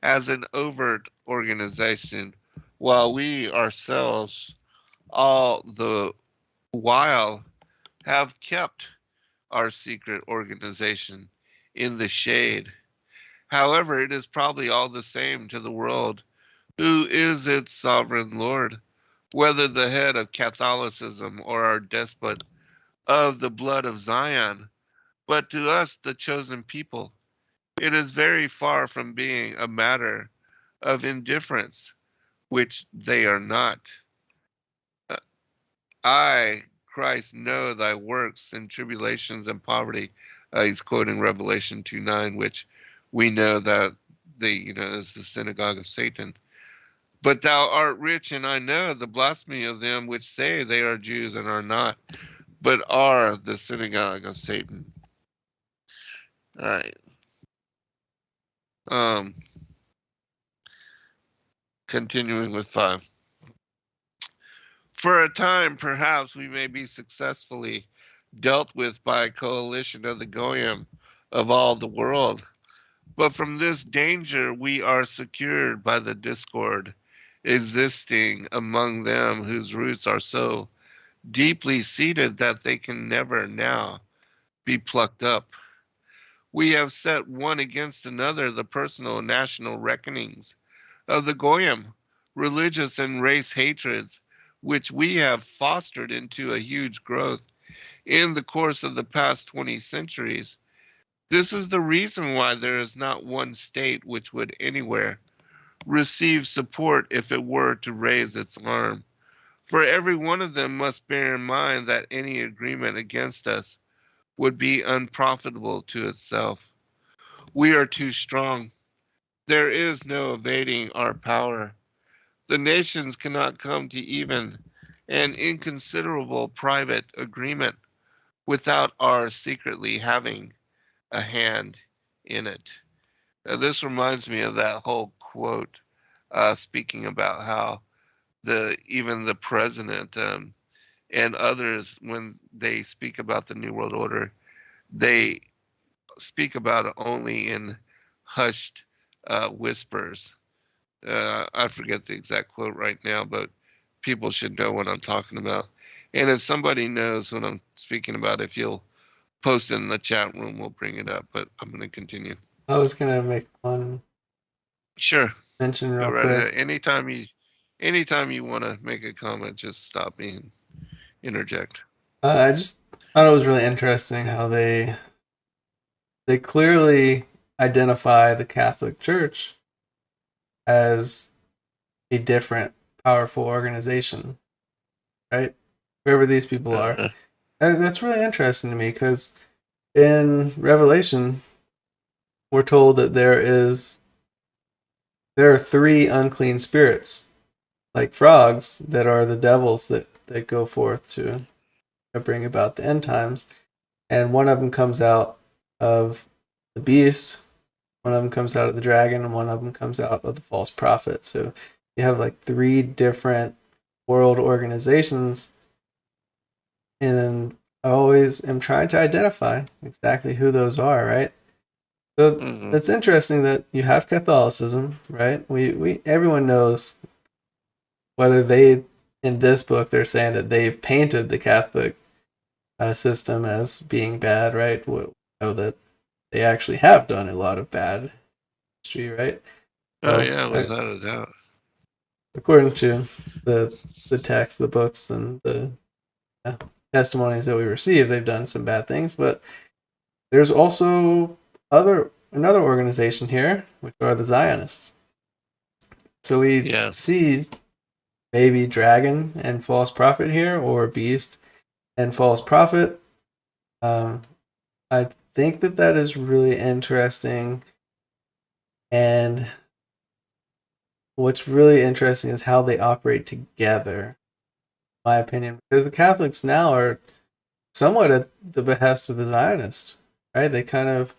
as an overt organization, while we ourselves all the while have kept our secret organization in the shade. However, it is probably all the same to the world who is its sovereign lord, whether the head of Catholicism or our despot of the blood of Zion, But to us, the chosen people, it is very far from being a matter of indifference, which they are not. Uh, I, Christ, know thy works and tribulations and poverty. He's quoting Revelation 2:9, which we know that is the synagogue of Satan. But thou art rich, and I know the blasphemy of them which say they are Jews and are not, but are the synagogue of Satan. All right. Continuing with 5. For a time, perhaps we may be successfully dealt with by a coalition of the Goyim of all the world. But from this danger we are secured by the discord existing among them whose roots are so deeply seated that they can never now be plucked up. We have set one against another the personal and national reckonings of the Goyim, religious and race hatreds, which we have fostered into a huge growth in the course of the past 20 centuries. This is the reason why there is not one state which would anywhere receive support if it were to raise its arm. For every one of them must bear in mind that any agreement against us would be unprofitable to itself. We are too strong. There is no evading our power. The nations cannot come to even an inconsiderable private agreement without our secretly having a hand in it. This reminds me of that whole quote speaking about how even the president and others, when they speak about the New World Order, they speak about it only in hushed whispers. I forget the exact quote right now, but people should know what I'm talking about. And if somebody knows what I'm speaking about, if you'll post it in the chat room, we'll bring it up. But I'm going to continue. I was gonna make one Sure. mention Go real right ahead. quick. Anytime you want to make a comment, just stop me and interject. I just thought it was really interesting how they clearly identify the Catholic Church as a different, powerful organization, right? Whoever these people are. Uh, And that's really interesting to me because in Revelation, we're told that there are 3 unclean spirits, like frogs, that are the devils that go forth to bring about the end times. And one of them comes out of the beast, one of them comes out of the dragon, and one of them comes out of the false prophet. So you have like 3 different world organizations, and I always am trying to identify exactly who those are, right? So it's interesting that you have Catholicism, right? We everyone knows, whether in this book they're saying that they've painted the Catholic system as being bad, right? We know that they actually have done a lot of bad history, right? Oh yeah, without a doubt. According to the text, the books, and the testimonies that we receive, they've done some bad things, but there's also another organization here, which are the Zionists. So we see maybe dragon and false prophet here, or beast and false prophet. I think that is really interesting, and what's really interesting is how they operate together, in my opinion, because the Catholics now are somewhat at the behest of the Zionists, right? They kind of,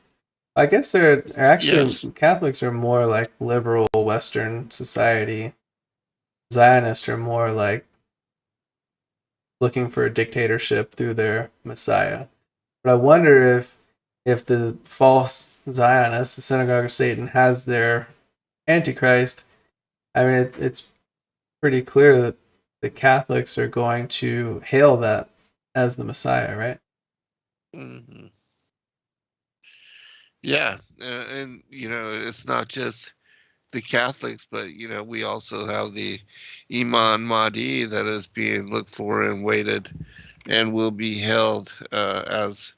I guess they're actually, Catholics are more like liberal Western society. Zionists are more like looking for a dictatorship through their Messiah. But I wonder if the false Zionists, the Synagogue of Satan, has their Antichrist. I mean, it's pretty clear that the Catholics are going to hail that as the Messiah, right? Mm-hmm. Yeah, and it's not just the Catholics, but we also have the Imam Mahdi that is being looked for and waited, and will be held as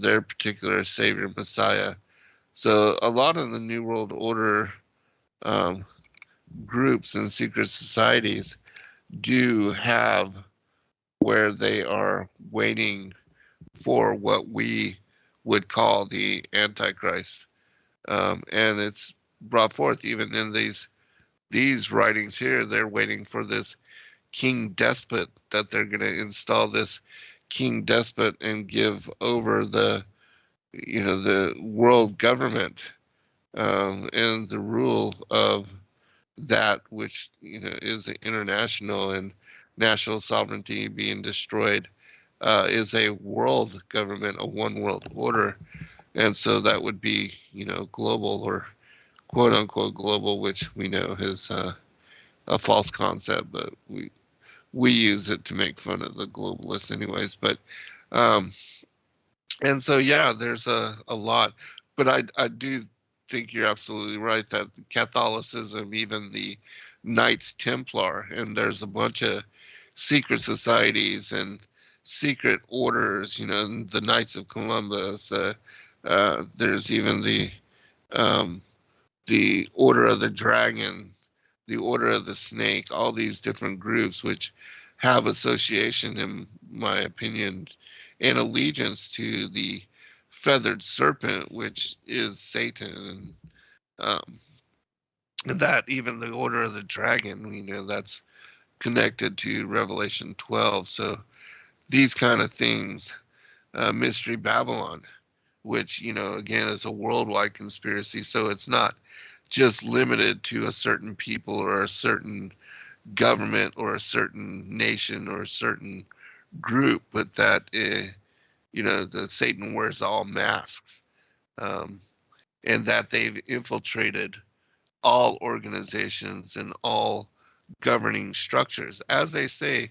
their particular savior, Messiah. So a lot of the New World Order groups and secret societies do have where they are waiting for what we would call the Antichrist. And it's brought forth even in these writings here. They're waiting for this king despot, that they're going to install this king despot and give over the world government, and the rule of that which is international, and national sovereignty being destroyed, is a world government, a one world order. And so that would be global, or quote unquote global, which we know is a false concept, but we use it to make fun of the globalists anyways. But and so yeah, there's a lot, but I do think you're absolutely right that Catholicism, even the Knights Templar, and there's a bunch of secret societies and secret orders, the Knights of Columbus. There's even the Order of the Dragon, the Order of the Snake, all these different groups which have association, in my opinion, and allegiance to the feathered serpent, which is Satan. And that even the Order of the Dragon, that's connected to Revelation 12. So these kind of things, Mystery Babylon, which, again, is a worldwide conspiracy. So it's not just limited to a certain people or a certain government or a certain nation or a certain group, but that, the Satan wears all masks, and that they've infiltrated all organizations and all governing structures, as they say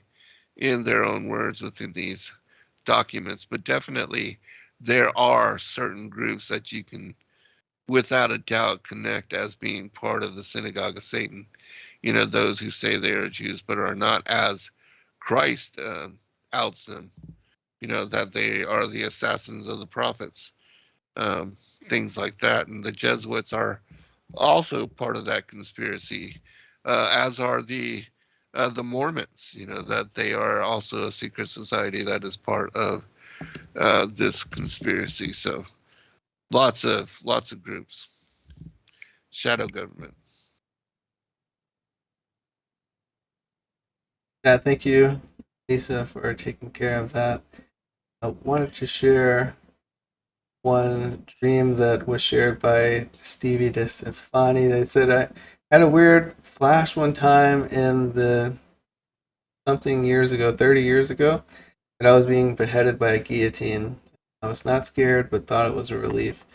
in their own words within these documents. But definitely there are certain groups that you can, without a doubt, connect as being part of the Synagogue of Satan. Those who say they are Jews but are not, as Christ outs them, that they are the assassins of the prophets, things like that. And the Jesuits are also part of that conspiracy, as are the Mormons, that they are also a secret society that is part of this conspiracy. So lots of groups. Shadow government. Yeah, thank you, Lisa, for taking care of that. I wanted to share one dream that was shared by Stevie DeStefani. They said, I had a weird flash one time in the something years ago, 30 years ago, that I was being beheaded by a guillotine. I was not scared, but thought it was a relief.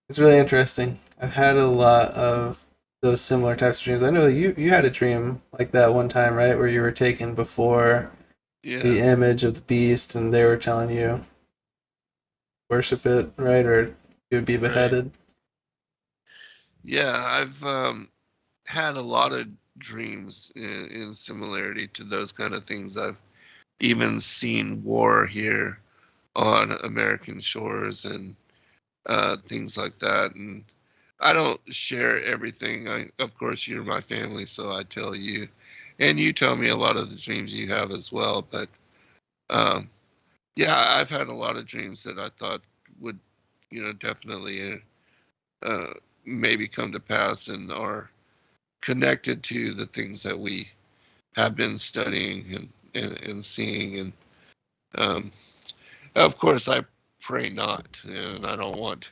It's really interesting. I've had a lot of those similar types of dreams. I know you had a dream like that one time, right, where you were taken before the image of the beast, and they were telling you worship it, right, or you would be beheaded. Right. Yeah, I've had a lot of dreams in similarity to those kind of things. I've even seen war here on American shores and things like that. And I don't share everything. Of course, you're my family, so I tell you. And you tell me a lot of the dreams you have as well. But yeah, I've had a lot of dreams that I thought would, definitely maybe come to pass and are connected to the things that we have been studying and seeing. And of course, I pray not, and I don't want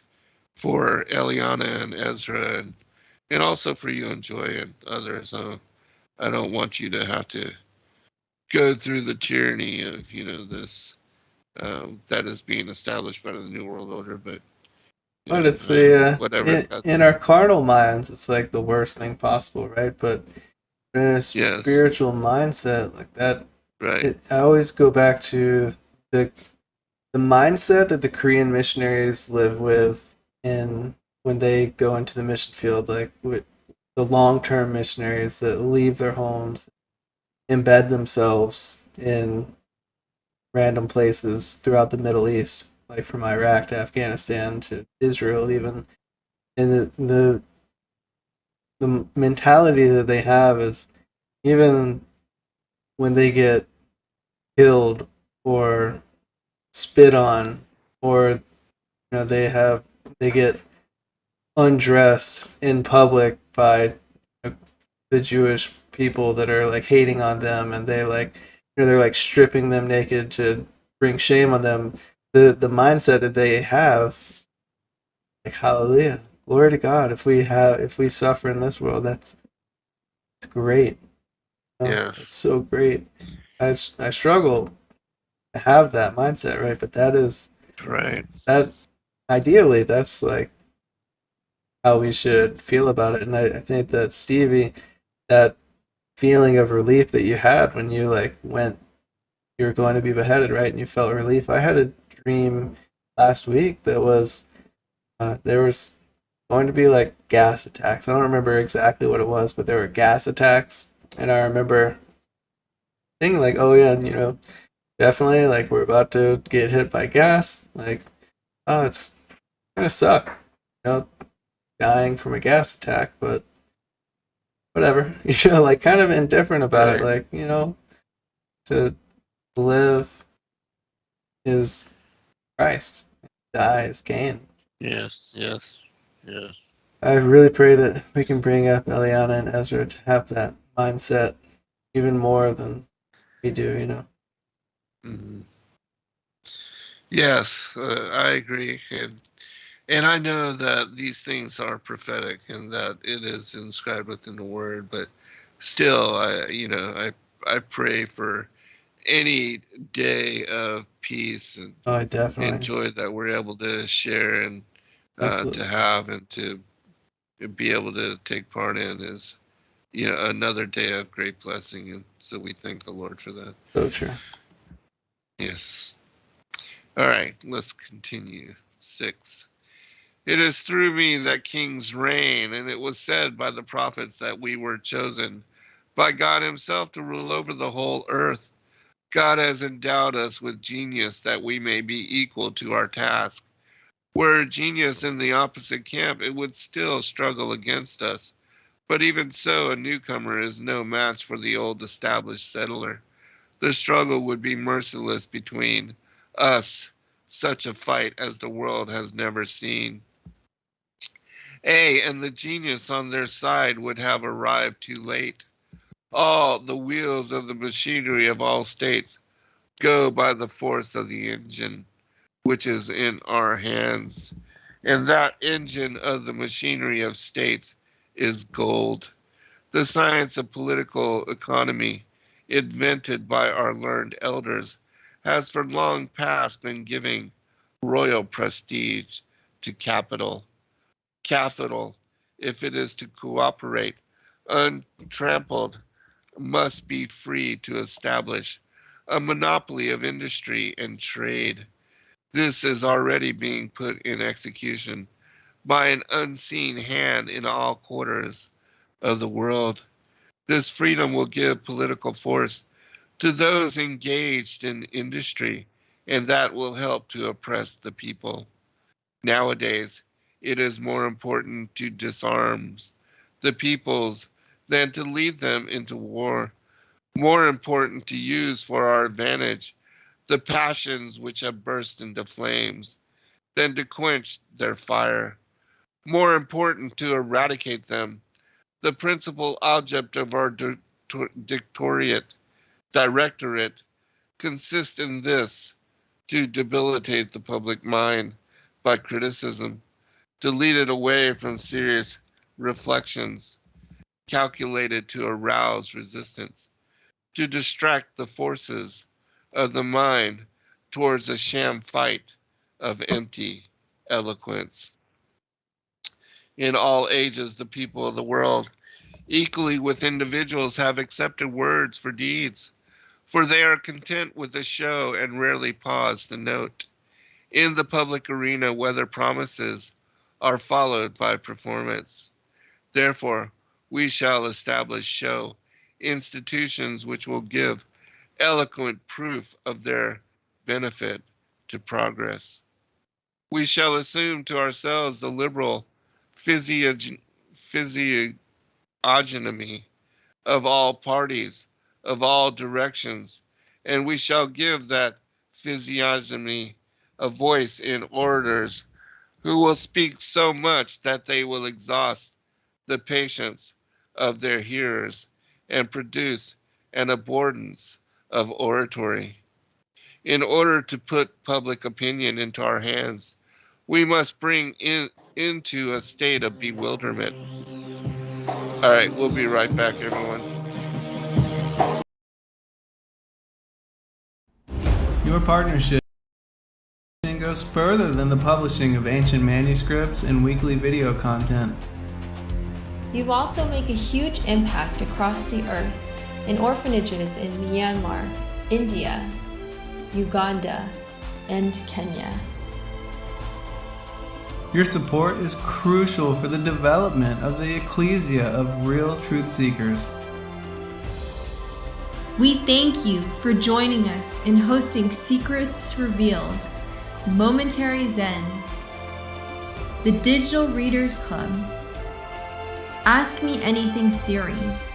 for Eliana and Ezra, and also for you and Joy and others. I don't want you to have to go through the tyranny of this that is being established by the New World Order. But it's whatever. In our carnal minds, it's like the worst thing possible, right? But in a spiritual mindset like that, right? I always go back to the mindset that the Korean missionaries live with when they go into the mission field, like with the long-term missionaries that leave their homes, embed themselves in random places throughout the Middle East, like from Iraq to Afghanistan to Israel, even, and the mentality that they have is, even when they get killed or spit on, or they get undressed in public by the Jewish people that are like hating on them, and they like, they're like stripping them naked to bring shame on them. The mindset that they have, like, hallelujah, glory to God. If we suffer in this world, it's great. Yeah. It's so great. I struggle to have that mindset, right? But Right. that ideally, that's like how we should feel about it. And I think that Stevie, that feeling of relief that you had when you you were going to be beheaded, right? And you felt relief. I had a dream last week that was, there was going to be like gas attacks. I don't remember exactly what it was, but there were gas attacks. And I remember thinking like, oh yeah, definitely, like, we're about to get hit by gas. Like, oh, it's gonna suck, dying from a gas attack, but whatever. Like, kind of indifferent about it. Right. Like, to live is Christ, die is gain. Yes. I really pray that we can bring up Eliana and Ezra to have that mindset even more than we do. Mhm. Yes, I agree, and I know that these things are prophetic and that it is inscribed within the Word, but still, I pray for any day of peace and Oh, I definitely, joy that we're able to share and absolutely, to have and to be able to take part in is, another day of great blessing, and so we thank the Lord for that. so true. Yes. All right, let's continue. 6. It is through me that kings reign, and it was said by the prophets that we were chosen by God Himself to rule over the whole earth. God has endowed us with genius that we may be equal to our task. Were genius in the opposite camp, it would still struggle against us. But even so, a newcomer is no match for the old established settler. The struggle would be merciless between us, such a fight as the world has never seen. And the genius on their side would have arrived too late. All the wheels of the machinery of all states go by the force of the engine, which is in our hands. And that engine of the machinery of states is gold. The science of political economy, invented by our learned elders, has for long past been giving royal prestige to capital. Capital, if it is to cooperate untrampled, must be free to establish a monopoly of industry and trade. This is already being put in execution by an unseen hand in all quarters of the world. This freedom will give political force to those engaged in industry, and that will help to oppress the people. Nowadays, it is more important to disarm the peoples than to lead them into war, more important to use for our advantage the passions which have burst into flames than to quench their fire, more important to eradicate them. The principal object of our directorate consists in this: to debilitate the public mind by criticism, to lead it away from serious reflections calculated to arouse resistance, to distract the forces of the mind towards a sham fight of empty eloquence. In all ages, the people of the world, equally with individuals, have accepted words for deeds, for they are content with the show and rarely pause to note in the public arena whether promises are followed by performance. Therefore, we shall establish show institutions which will give eloquent proof of their benefit to progress. We shall assume to ourselves the liberal physiognomy of all parties, of all directions, and we shall give that physiognomy a voice in orators who will speak so much that they will exhaust the patience of their hearers and produce an abundance of oratory. In order to put public opinion into our hands, we must bring into a state of bewilderment. All right, we'll be right back, everyone. Your partnership goes further than the publishing of ancient manuscripts and weekly video content. You also make a huge impact across the earth in orphanages in Myanmar, India, Uganda, and Kenya. Your support is crucial for the development of the ecclesia of real truth seekers. We thank you for joining us in hosting Secrets Revealed, Momentary Zen, the Digital Readers Club, Ask Me Anything series,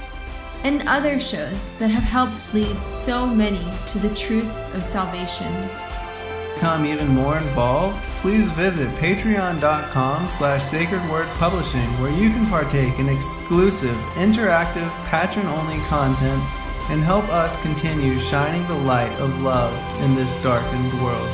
and other shows that have helped lead so many to the truth of salvation. To become even more involved, please visit patreon.com/sacredwordpublishing, where you can partake in exclusive, interactive, patron-only content and help us continue shining the light of love in this darkened world.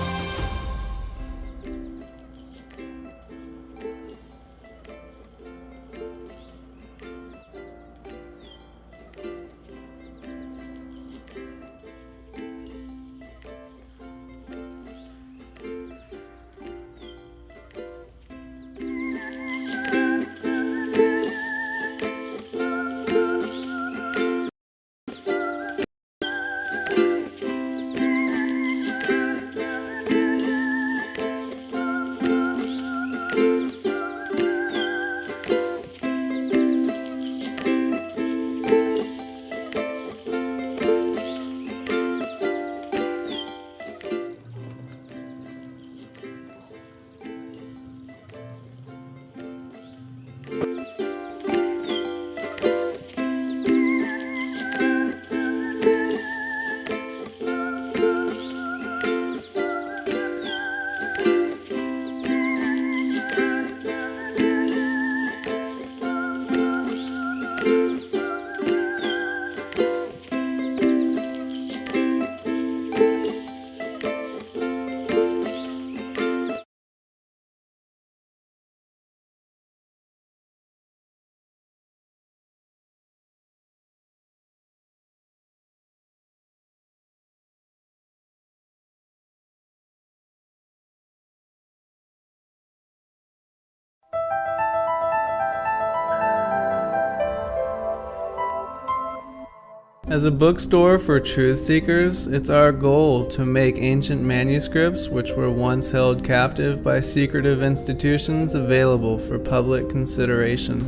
As a bookstore for truth seekers, it's our goal to make ancient manuscripts which were once held captive by secretive institutions available for public consideration.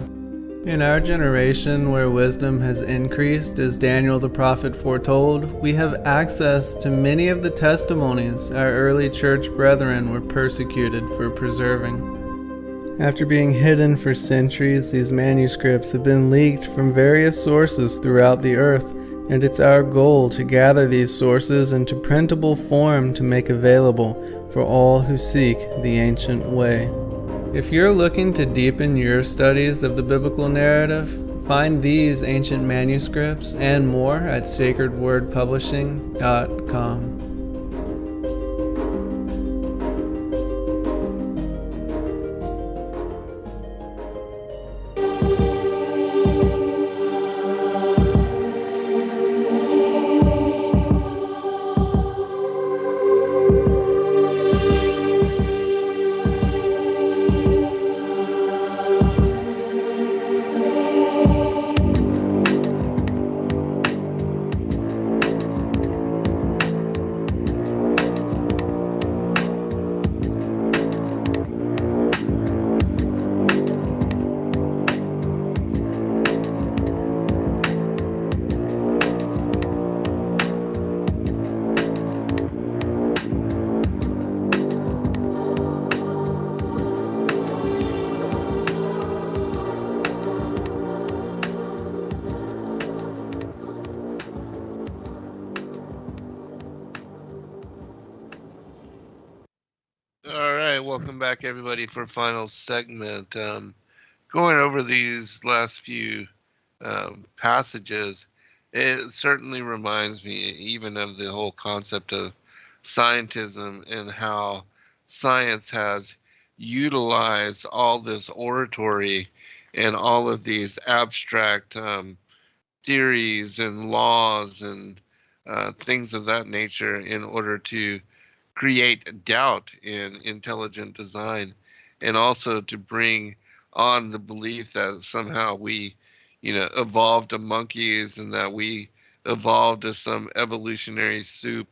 In our generation, where wisdom has increased as Daniel the prophet foretold, we have access to many of the testimonies our early church brethren were persecuted for preserving. After being hidden for centuries, these manuscripts have been leaked from various sources throughout the earth, and it's our goal to gather these sources into printable form to make available for all who seek the ancient way. If you're looking to deepen your studies of the biblical narrative, find these ancient manuscripts and more at sacredwordpublishing.com. welcome back, everybody, for final segment. Going over these last few passages, it certainly reminds me even of the whole concept of scientism and how science has utilized all this oratory and all of these abstract theories and laws and things of that nature in order to create doubt in intelligent design, and also to bring on the belief that somehow we, evolved to monkeys, and that we evolved as some evolutionary soup,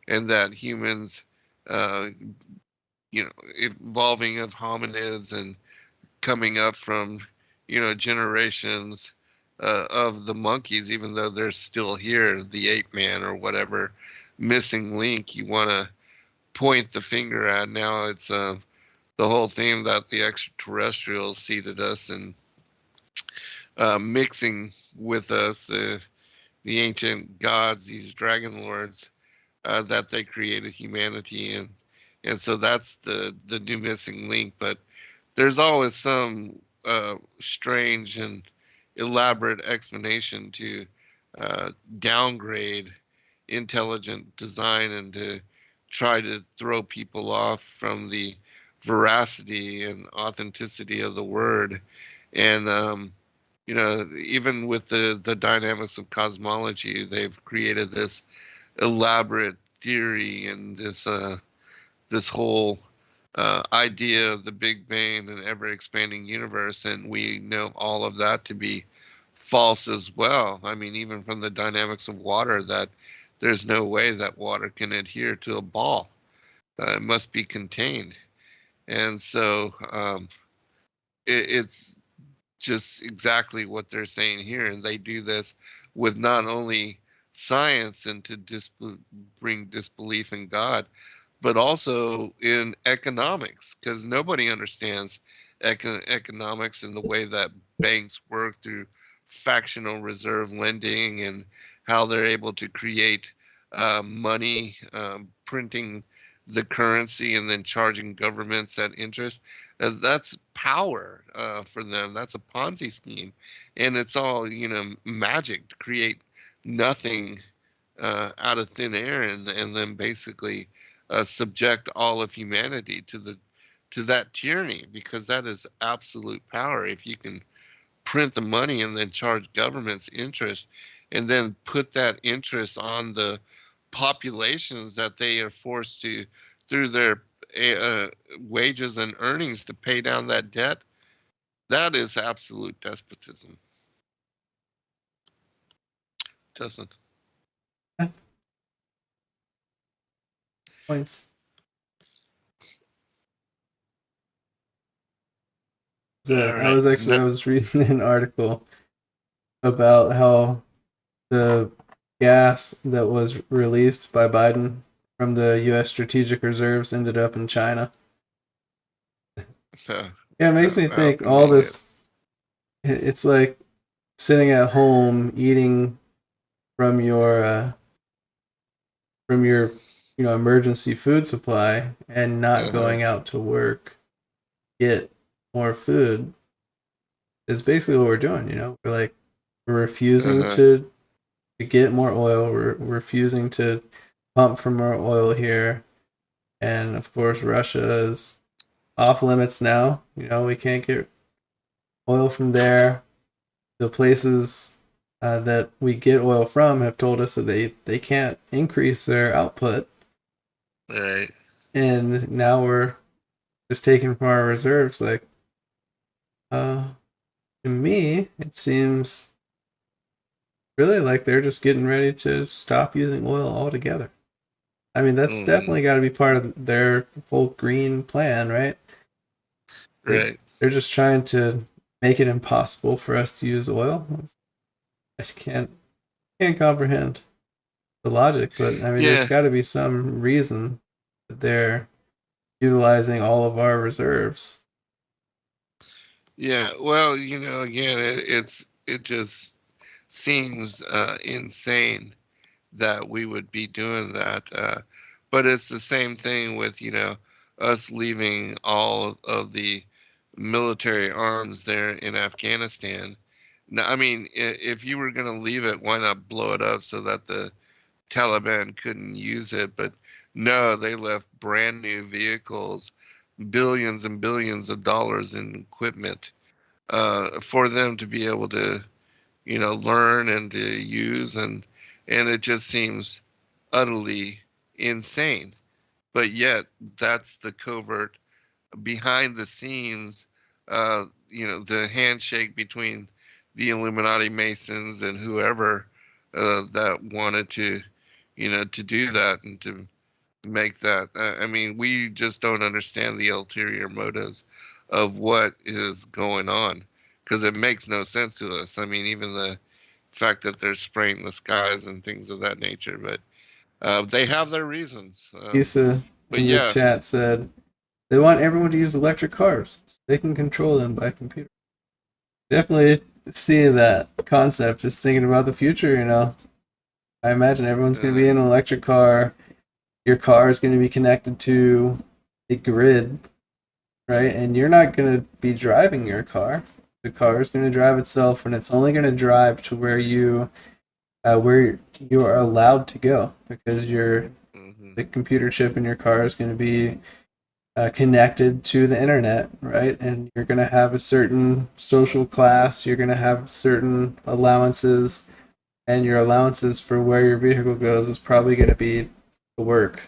and that humans, uh, evolving of hominids and coming up from, generations of the monkeys, even though they're still here, the ape man or whatever missing link you want to point the finger at. Now it's the whole theme that the extraterrestrials seeded us and mixing with us, the ancient gods, these dragon lords, that they created humanity, and so that's the new missing link. But there's always some strange and elaborate explanation to downgrade intelligent design and to try to throw people off from the veracity and authenticity of the word. And even with the dynamics of cosmology, they've created this elaborate theory and this whole idea of the Big Bang and ever expanding universe, and we know all of that to be false as well. I mean, even from the dynamics of water, that there's no way that water can adhere to a ball. It must be contained. And so it's just exactly what they're saying here. And they do this with not only science and to bring disbelief in God, but also in economics, because nobody understands economics and the way that banks work through fractional reserve lending and how they're able to create money, printing the currency and then charging governments that interest. That's power for them. That's a Ponzi scheme. And it's all, magic to create nothing out of thin air and then basically subject all of humanity to that tyranny, because that is absolute power. If you can print the money and then charge governments interest and then put that interest on the populations that they are forced to, through their wages and earnings, to pay down that debt, that is absolute despotism. Justin. Points. I was reading an article about how the gas that was released by Biden from the U.S. strategic reserves ended up in China. Yeah, it makes me think all this. It's like sitting at home eating from your emergency food supply and not going out to work, get more food. Is basically what we're doing. We're refusing to get more oil. We're refusing to pump for more oil here, and of course Russia is off limits now. We can't get oil from there. The places that we get oil from have told us that they can't increase their output. Right. And now we're just taking from our reserves. To me, it seems really like they're just getting ready to stop using oil altogether. I mean, that's definitely got to be part of their whole green plan, right? Right. They're just trying to make it impossible for us to use oil. I can't comprehend the logic, but I mean, there's got to be some reason that they're utilizing all of our reserves. Yeah, well, again, it just seems insane that we would be doing that. But it's the same thing with, us leaving all of the military arms there in Afghanistan. Now, I mean, if you were going to leave it, why not blow it up so that the Taliban couldn't use it? But no, they left brand new vehicles, billions and billions of dollars in equipment for them to be able to, learn and to use, and it just seems utterly insane. But yet, that's the covert, behind the scenes, the handshake between the Illuminati Masons and whoever that wanted to, to do that and to make that. I mean, we just don't understand the ulterior motives of what is going on, because it makes no sense to us. I mean, even the fact that they're spraying the skies and things of that nature, but they have their reasons. Lisa But in the yeah, chat said they want everyone to use electric cars so they can control them by computer. Definitely seeing that concept, just thinking about the future, I imagine everyone's going to be in an electric car. Your car is going to be connected to a grid, right? And you're not going to be driving your car. The car is going to drive itself, and it's only going to drive to where you are allowed to go, because the computer chip in your car is going to be connected to the internet, right? And you're going to have a certain social class. You're going to have certain allowances, and your allowances for where your vehicle goes is probably going to be to work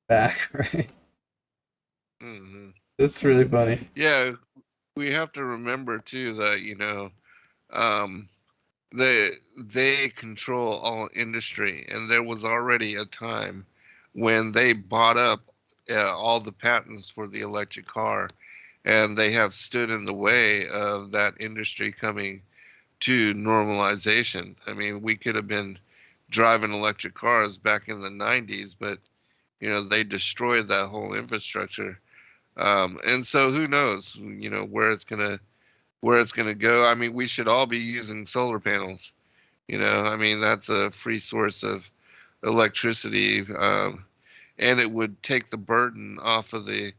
back, right? Mm-hmm. That's really funny. Yeah, we have to remember too that they control all industry, and there was already a time when they bought up all the patents for the electric car, and they have stood in the way of that industry coming to normalization. I mean, we could have been driving electric cars back in the 90s, but they destroyed that whole infrastructure. And so who knows, where it's gonna go. I mean, we should all be using solar panels. I mean, that's a free source of electricity, and it would take the burden off of the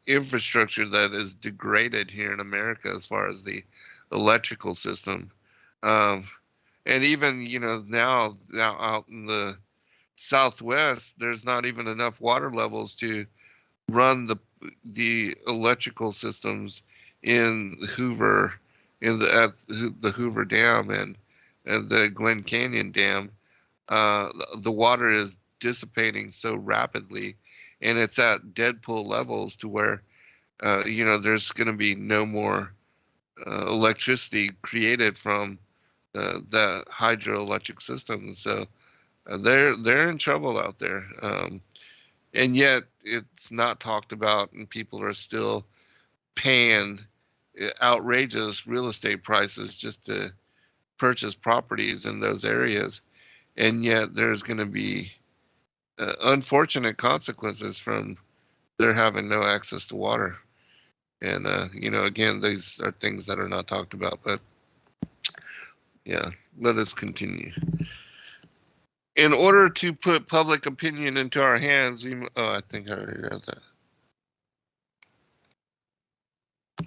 infrastructure that is degraded here in America as far as the electrical system. And even now out in the Southwest, there's not even enough water levels to run the electrical systems in Hoover, at the Hoover Dam and the Glen Canyon Dam. The water is dissipating so rapidly, and it's at Deadpool levels to where there's going to be no more electricity created from the hydroelectric system. So they're in trouble out there, and yet it's not talked about, and people are still paying outrageous real estate prices just to purchase properties in those areas, and yet there's going to be unfortunate consequences from their having no access to water. And again, these are things that are not talked about. But yeah, let us continue. In order to put public opinion into our hands, I think I already read that.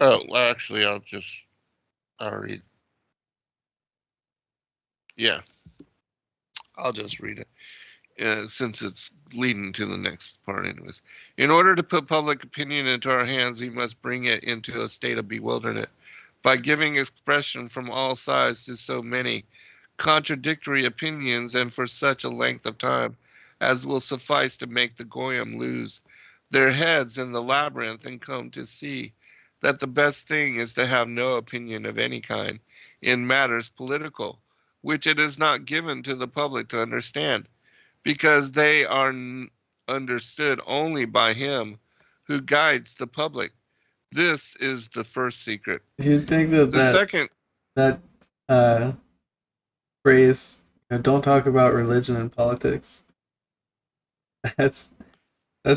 Oh, well, actually, I'll read. Yeah, I'll just read it, since it's leading to the next part anyways. In order to put public opinion into our hands, we must bring it into a state of bewilderment by giving expression from all sides to so many contradictory opinions, and for such a length of time as will suffice to make the Goyim lose their heads in the labyrinth and come to see that the best thing is to have no opinion of any kind in matters political, which it is not given to the public to understand, because they are understood only by him who guides the public. This is the first secret. You'd think that The second, that phrase, don't talk about religion and politics, that's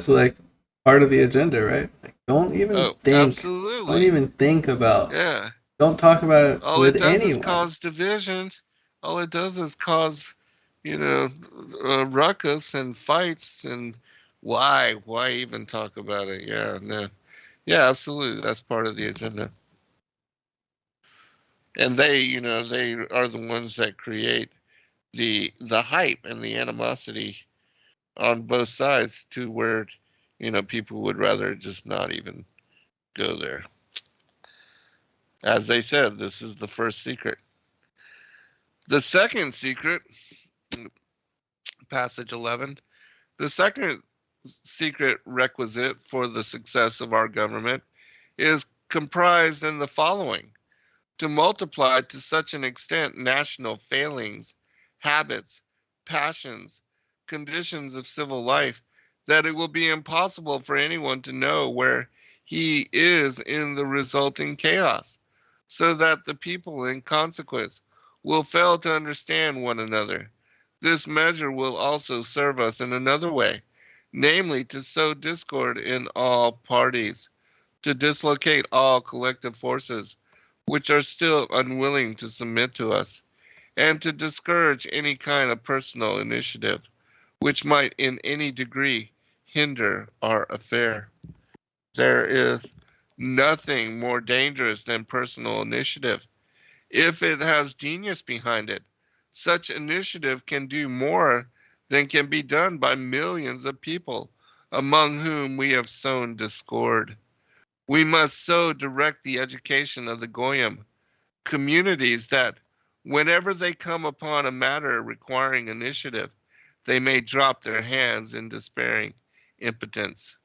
like part of the agenda, right? Like, don't even absolutely. Don't even think about. Yeah. Don't talk about it All with it does anyone. is cause division. All it does is cause, ruckus and fights and Why even talk about it? Yeah, no. Yeah, absolutely. That's part of the agenda. And they are the ones that create the hype and the animosity on both sides to where, people would rather just not even go there. As they said, this is the first secret. The second secret, passage 11, the second secret requisite for the success of our government is comprised in the following: to multiply to such an extent national failings, habits, passions, conditions of civil life, that it will be impossible for anyone to know where he is in the resulting chaos, so that the people, in consequence, will fail to understand one another. This measure will also serve us in another way, namely to sow discord in all parties, to dislocate all collective forces which are still unwilling to submit to us, and to discourage any kind of personal initiative which might in any degree hinder our affair. There is nothing more dangerous than personal initiative. If it has genius behind it, such initiative can do more than can be done by millions of people among whom we have sown discord. We must so direct the education of the Goyim communities that whenever they come upon a matter requiring initiative, they may drop their hands in despairing impotence.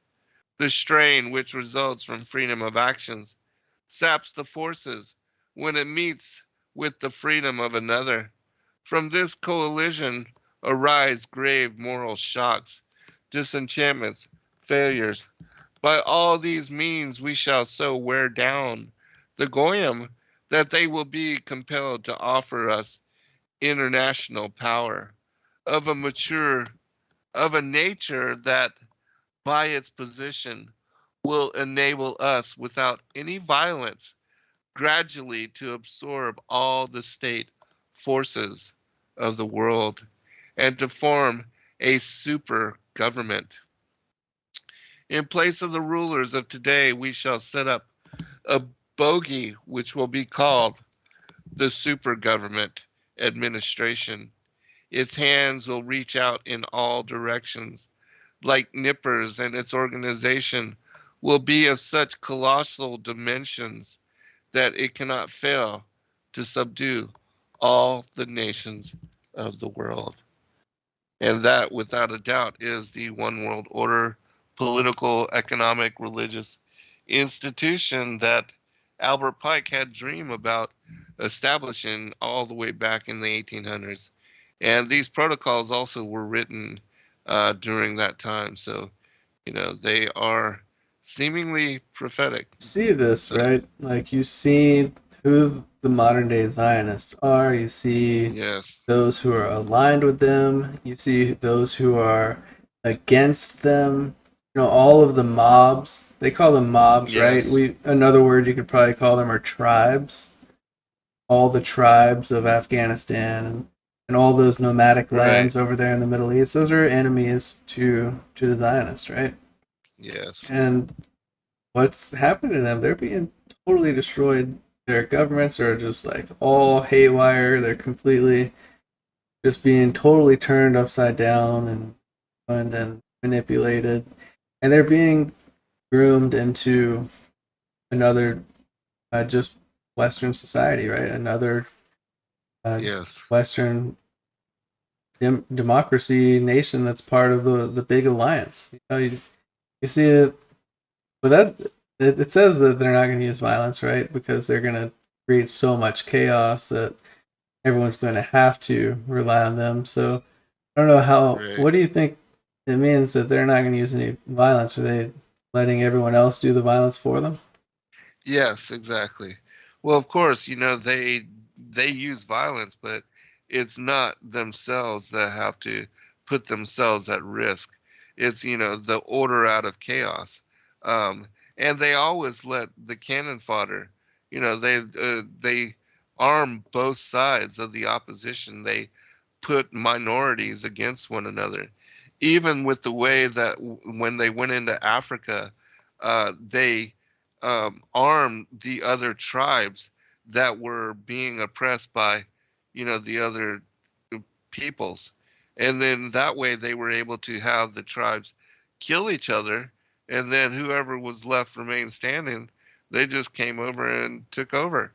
The strain which results from freedom of actions saps the forces when it meets with the freedom of another. From this coalition arise grave moral shocks, disenchantments, failures. By all these means we shall so wear down the Goyim that they will be compelled to offer us international power of a nature that by its position will enable us without any violence gradually to absorb all the state forces of the world and to form a super government. In place of the rulers of today, we shall set up a bogey which will be called the super government administration. Its hands will reach out in all directions like nippers, and its organization will be of such colossal dimensions that it cannot fail to subdue all the nations of the world. And that, without a doubt, is the one world order, political, economic, religious institution that Albert Pike had dreamed about establishing all the way back in the 1800s. And these protocols also were written during that time. So, they are seemingly prophetic. See this, right? Like you see who the modern day Zionists are. You see Yes. those who are aligned with them. You see those who are against them. All of the mobs. They call them mobs, right? Yes. Another word you could probably call them are tribes. All the tribes of Afghanistan and all those nomadic lands over there in the Middle East. Those are enemies to the Zionists, right? Yes. And what's happening to them? They're being totally destroyed. Their governments are just like all haywire. They're completely just being totally turned upside down and manipulated. And they're being groomed into another just Western society, right? Another Yes. Western democracy nation that's part of the big alliance. You see it, but that it says that they're not going to use violence, right? Because they're going to create so much chaos that everyone's going to have to rely on them. So I don't know how. Right. What do you think it means that they're not going to use any violence? Are they letting everyone else do the violence for them? Yes, exactly. Well, of course, they use violence, but it's not themselves that have to put themselves at risk. It's the order out of chaos, and they always let the cannon fodder. They arm both sides of the opposition. They put minorities against one another. even with the way that when they went into Africa, they armed the other tribes that were being oppressed by, the other peoples. And then that way they were able to have the tribes kill each other. And then whoever was left remained standing. They just came over and took over.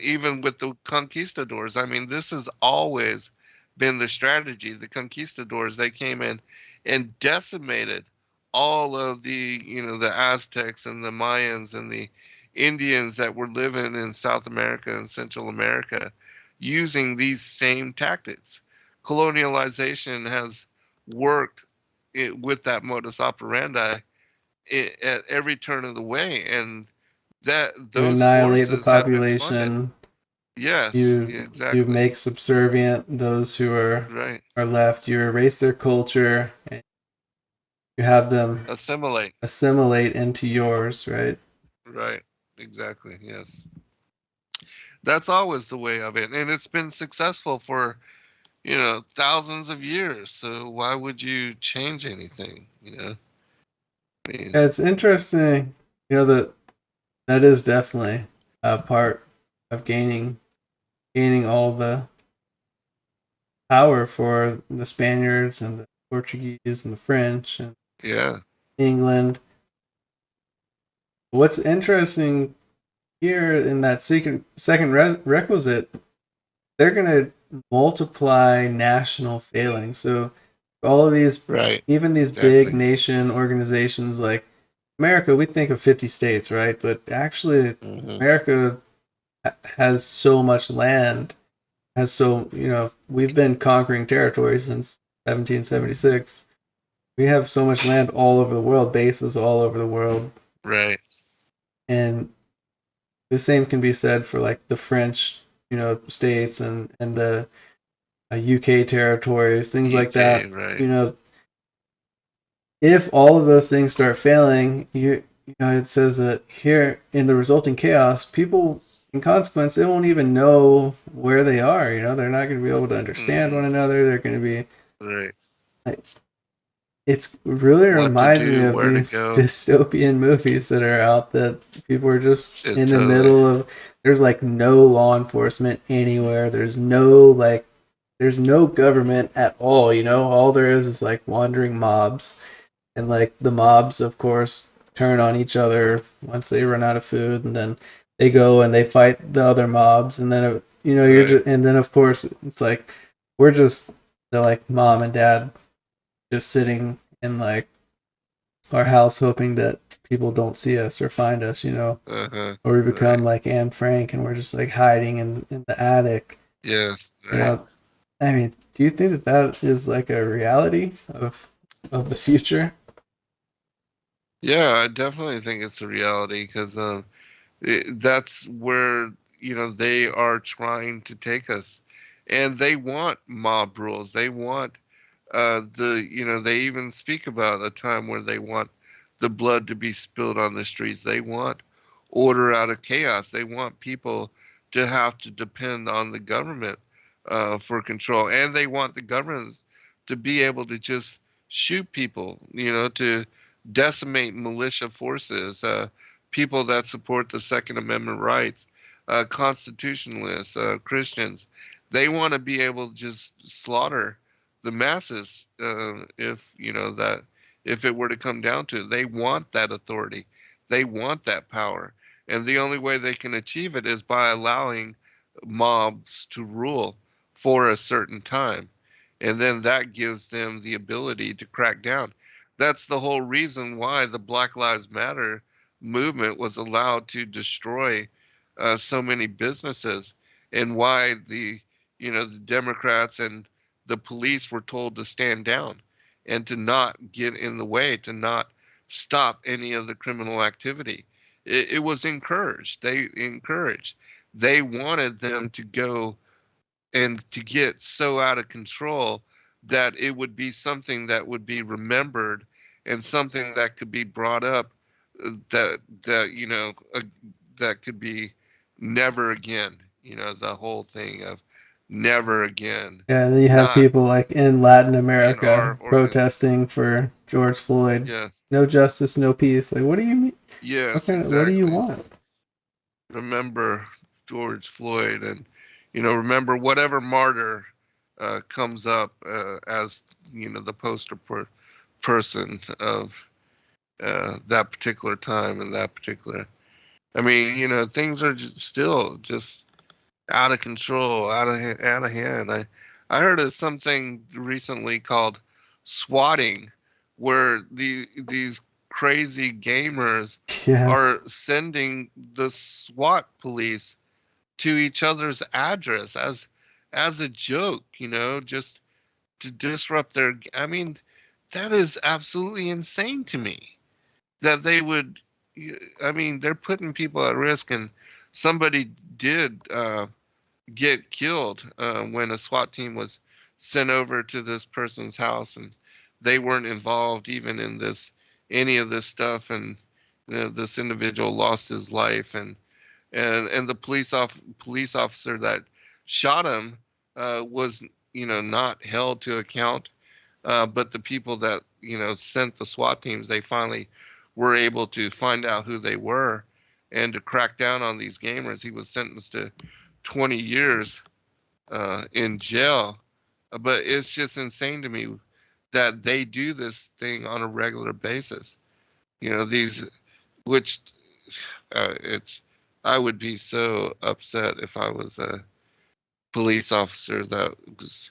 Even with the conquistadors, I mean, this has always been the strategy. The conquistadors, they came in and decimated all of the Aztecs and the Mayans and the Indians that were living in South America and Central America using these same tactics. Colonialization has worked with that modus operandi at every turn of the way, and that You those annihilate the forces have been funded. population. Yes, You yeah, you exactly. make subservient those who Right. are left. You erase their culture, and you have them Assimilate. assimilate into yours, right? Right. Exactly. Yes. That's always the way of it, and it's been successful for thousands of years. So why would you change anything? I mean, Yeah, it's interesting. That is definitely a part of gaining all the power for the Spaniards and the Portuguese and the French and yeah. England. What's interesting here in that second requisite, they're going to multiply national failings. So all of these, Right. even these Exactly. big nation organizations like America, we think of 50 states, right? But actually, America has so much land, we've been conquering territories since 1776. We have so much land all over the world, bases all over the world. Right. And the same can be said for like the French, states and the UK territories, things like that. Right. If all of those things start failing, it says that here in the resulting chaos, people, in consequence, they won't even know where they are. They're not going to be able to understand one another. They're going to be right. It really What to reminds me do, of where to these go. dystopian movies that are out that people are just Yeah, in the totally. middle of. There's like no law enforcement anywhere. There's no government at all. All there is like wandering mobs, and like the mobs, of course, turn on each other once they run out of food, and then they go and they fight the other mobs, and then you're Right. just, and then of course it's like they're like mom and dad just sitting in like our house hoping that people don't see us or find us, Uh-huh. or we become Right. like Anne Frank and we're just like hiding in the attic. Yes. Right. I mean, do you think that is like a reality of the future? Yeah, I definitely think it's a reality because that's where they are trying to take us, and they want mob rules. They want they even speak about a time where they want the blood to be spilled on the streets. They want order out of chaos. They want people to have to depend on the government for control, and they want the governments to be able to just shoot people, to decimate militia forces, people that support the Second Amendment rights, constitutionalists, Christians. They want to be able to just slaughter the masses if it were to come down to it. They want that authority. They want that power. And the only way they can achieve it is by allowing mobs to rule for a certain time. And then that gives them the ability to crack down. That's the whole reason why the Black Lives Matter movement was allowed to destroy so many businesses, and why the Democrats and the police were told to stand down and to not get in the way, to not stop any of the criminal activity. It was encouraged. They encouraged. They wanted them to go and to get so out of control that it would be something that would be remembered and something that could be brought up, that could be never again. The whole thing of never again. Yeah, and then you have Not people like in Latin in America our protesting for George Floyd. Yeah. No justice, no peace. Like, what do you mean? Yes, What do you exactly. want? Remember George Floyd, and remember whatever martyr comes up as the poster person of that particular time and that particular. I mean, things are still just out of control, out of hand. I heard of something recently called swatting, where these crazy gamers Yeah, are sending the SWAT police to each other's address as a joke, just to disrupt their. I mean, that is absolutely insane to me. That they would. I mean, they're putting people at risk, and somebody did get killed when a SWAT team was sent over to this person's house, and they weren't involved even in any of this stuff, and this individual lost his life, and the police officer that shot him was not held to account, but the people that sent the SWAT teams, they finally were able to find out who they were and to crack down on these gamers. He was sentenced to 20 years in jail. But it's just insane to me that they do this thing on a regular basis. These, which I would be so upset if I was a police officer that was,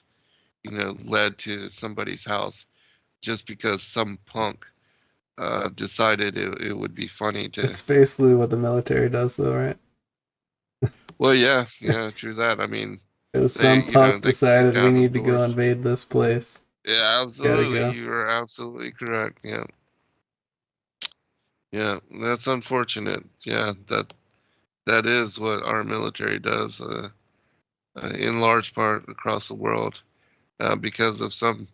led to somebody's house just because some punk decided it would be funny to. it's basically what the military does, though, right? Well, yeah, true that. I mean, Because some punk decided we need to go invade this place. Yeah, absolutely. go. You are absolutely correct. Yeah. Yeah, that's unfortunate. Yeah, that is what our military does in large part across the world because of some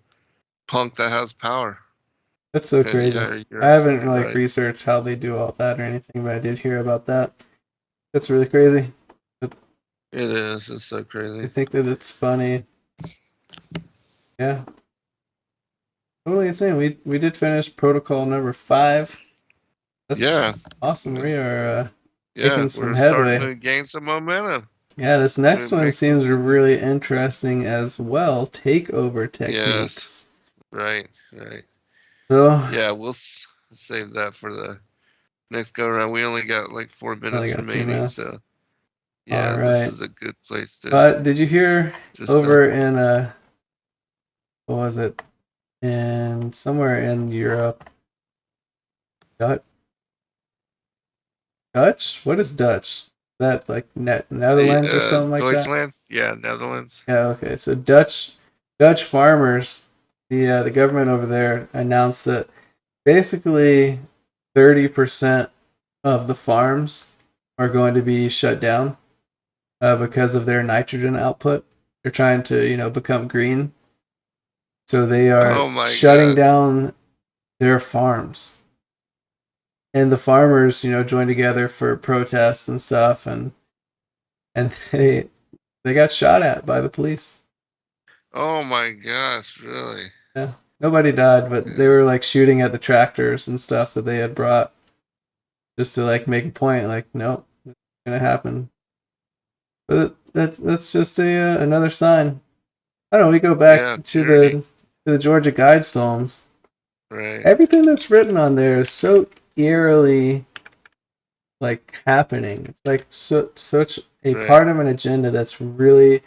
punk that has power. That's so And crazy. yeah, you're I haven't absolutely right. researched how they do all that or anything, but I did hear about that. That's really crazy. It is. It's so I crazy. think that it's funny. Yeah. Totally insane. We did finish protocol number 5. That's Yeah. awesome. We are Yeah, making some we're headway. starting to gain some momentum. Yeah, this next We're one making seems some- really interesting as well. Takeover techniques. Yes. Right. So Yeah, we'll save that for the next go around. We only got like 4 minutes got a few remaining, minutes. so yeah, All this right. is a good place to. But did you hear Just over in what was it? In somewhere in Europe. Dutch? What is Dutch? Is that like Netherlands or something like that? Deutschland? Yeah, Netherlands. Yeah, okay. So Dutch farmers, the government over there announced that basically 30% of the farms are going to be shut down because of their nitrogen output. They're trying to, become green. So they are shutting down their farms. And the farmers, joined together for protests and stuff, and they got shot at by the police. Oh my gosh, really? Yeah. Nobody died, but they were like shooting at the tractors and stuff that they had brought just to like make a point, like, nope, it's gonna happen. But that's just another sign. I don't know, we go back to the Georgia Guidestones. Right. Everything that's written on there is so eerily like happening. It's like such a part of an agenda that's really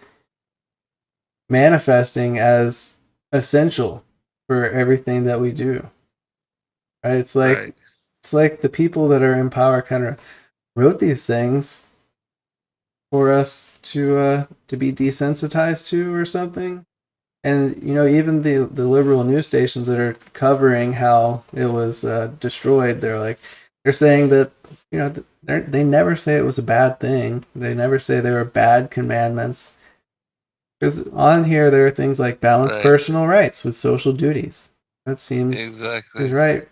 manifesting as essential for everything that we do. Right? It's like the people that are in power kind of wrote these things for us to be desensitized to or something. And even the liberal news stations that are covering how it was destroyed, they're saying that they never say it was a bad thing. They never say there were bad commandments. Because on here there are things like balance personal rights with social duties. That seems is right.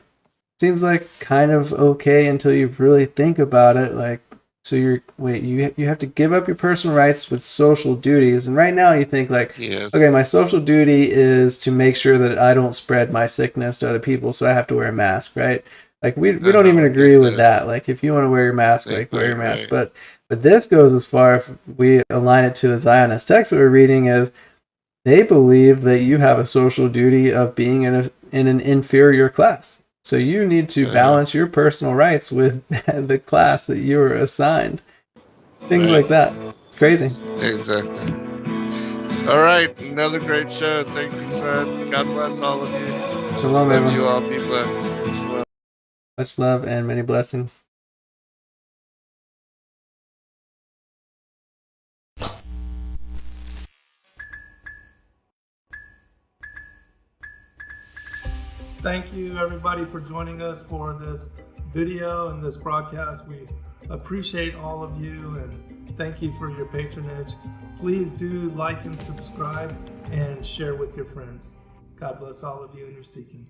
Seems like kind of okay until you really think about it. Like So you have to give up your personal rights with social duties. And right now you think like, Yes. okay, my social duty is to make sure that I don't spread my sickness to other people, so I have to wear a mask, right? Like we don't even agree with that. Like if you want to wear your mask, like wear your mask. But this goes as far, if we align it to the Zionist text that we're reading, is they believe that you have a social duty of being in an inferior class. So you need to balance your personal rights with the class that you were assigned. Things like that. It's crazy. Exactly. All right, another great show. Thank you, son. God bless all of you. Shalom, Love everyone. you all. Be blessed. Shalom. Much love and many blessings. Thank you everybody for joining us for this video and this broadcast. We appreciate all of you and thank you for your patronage. Please do like and subscribe and share with your friends. God bless all of you in your seeking.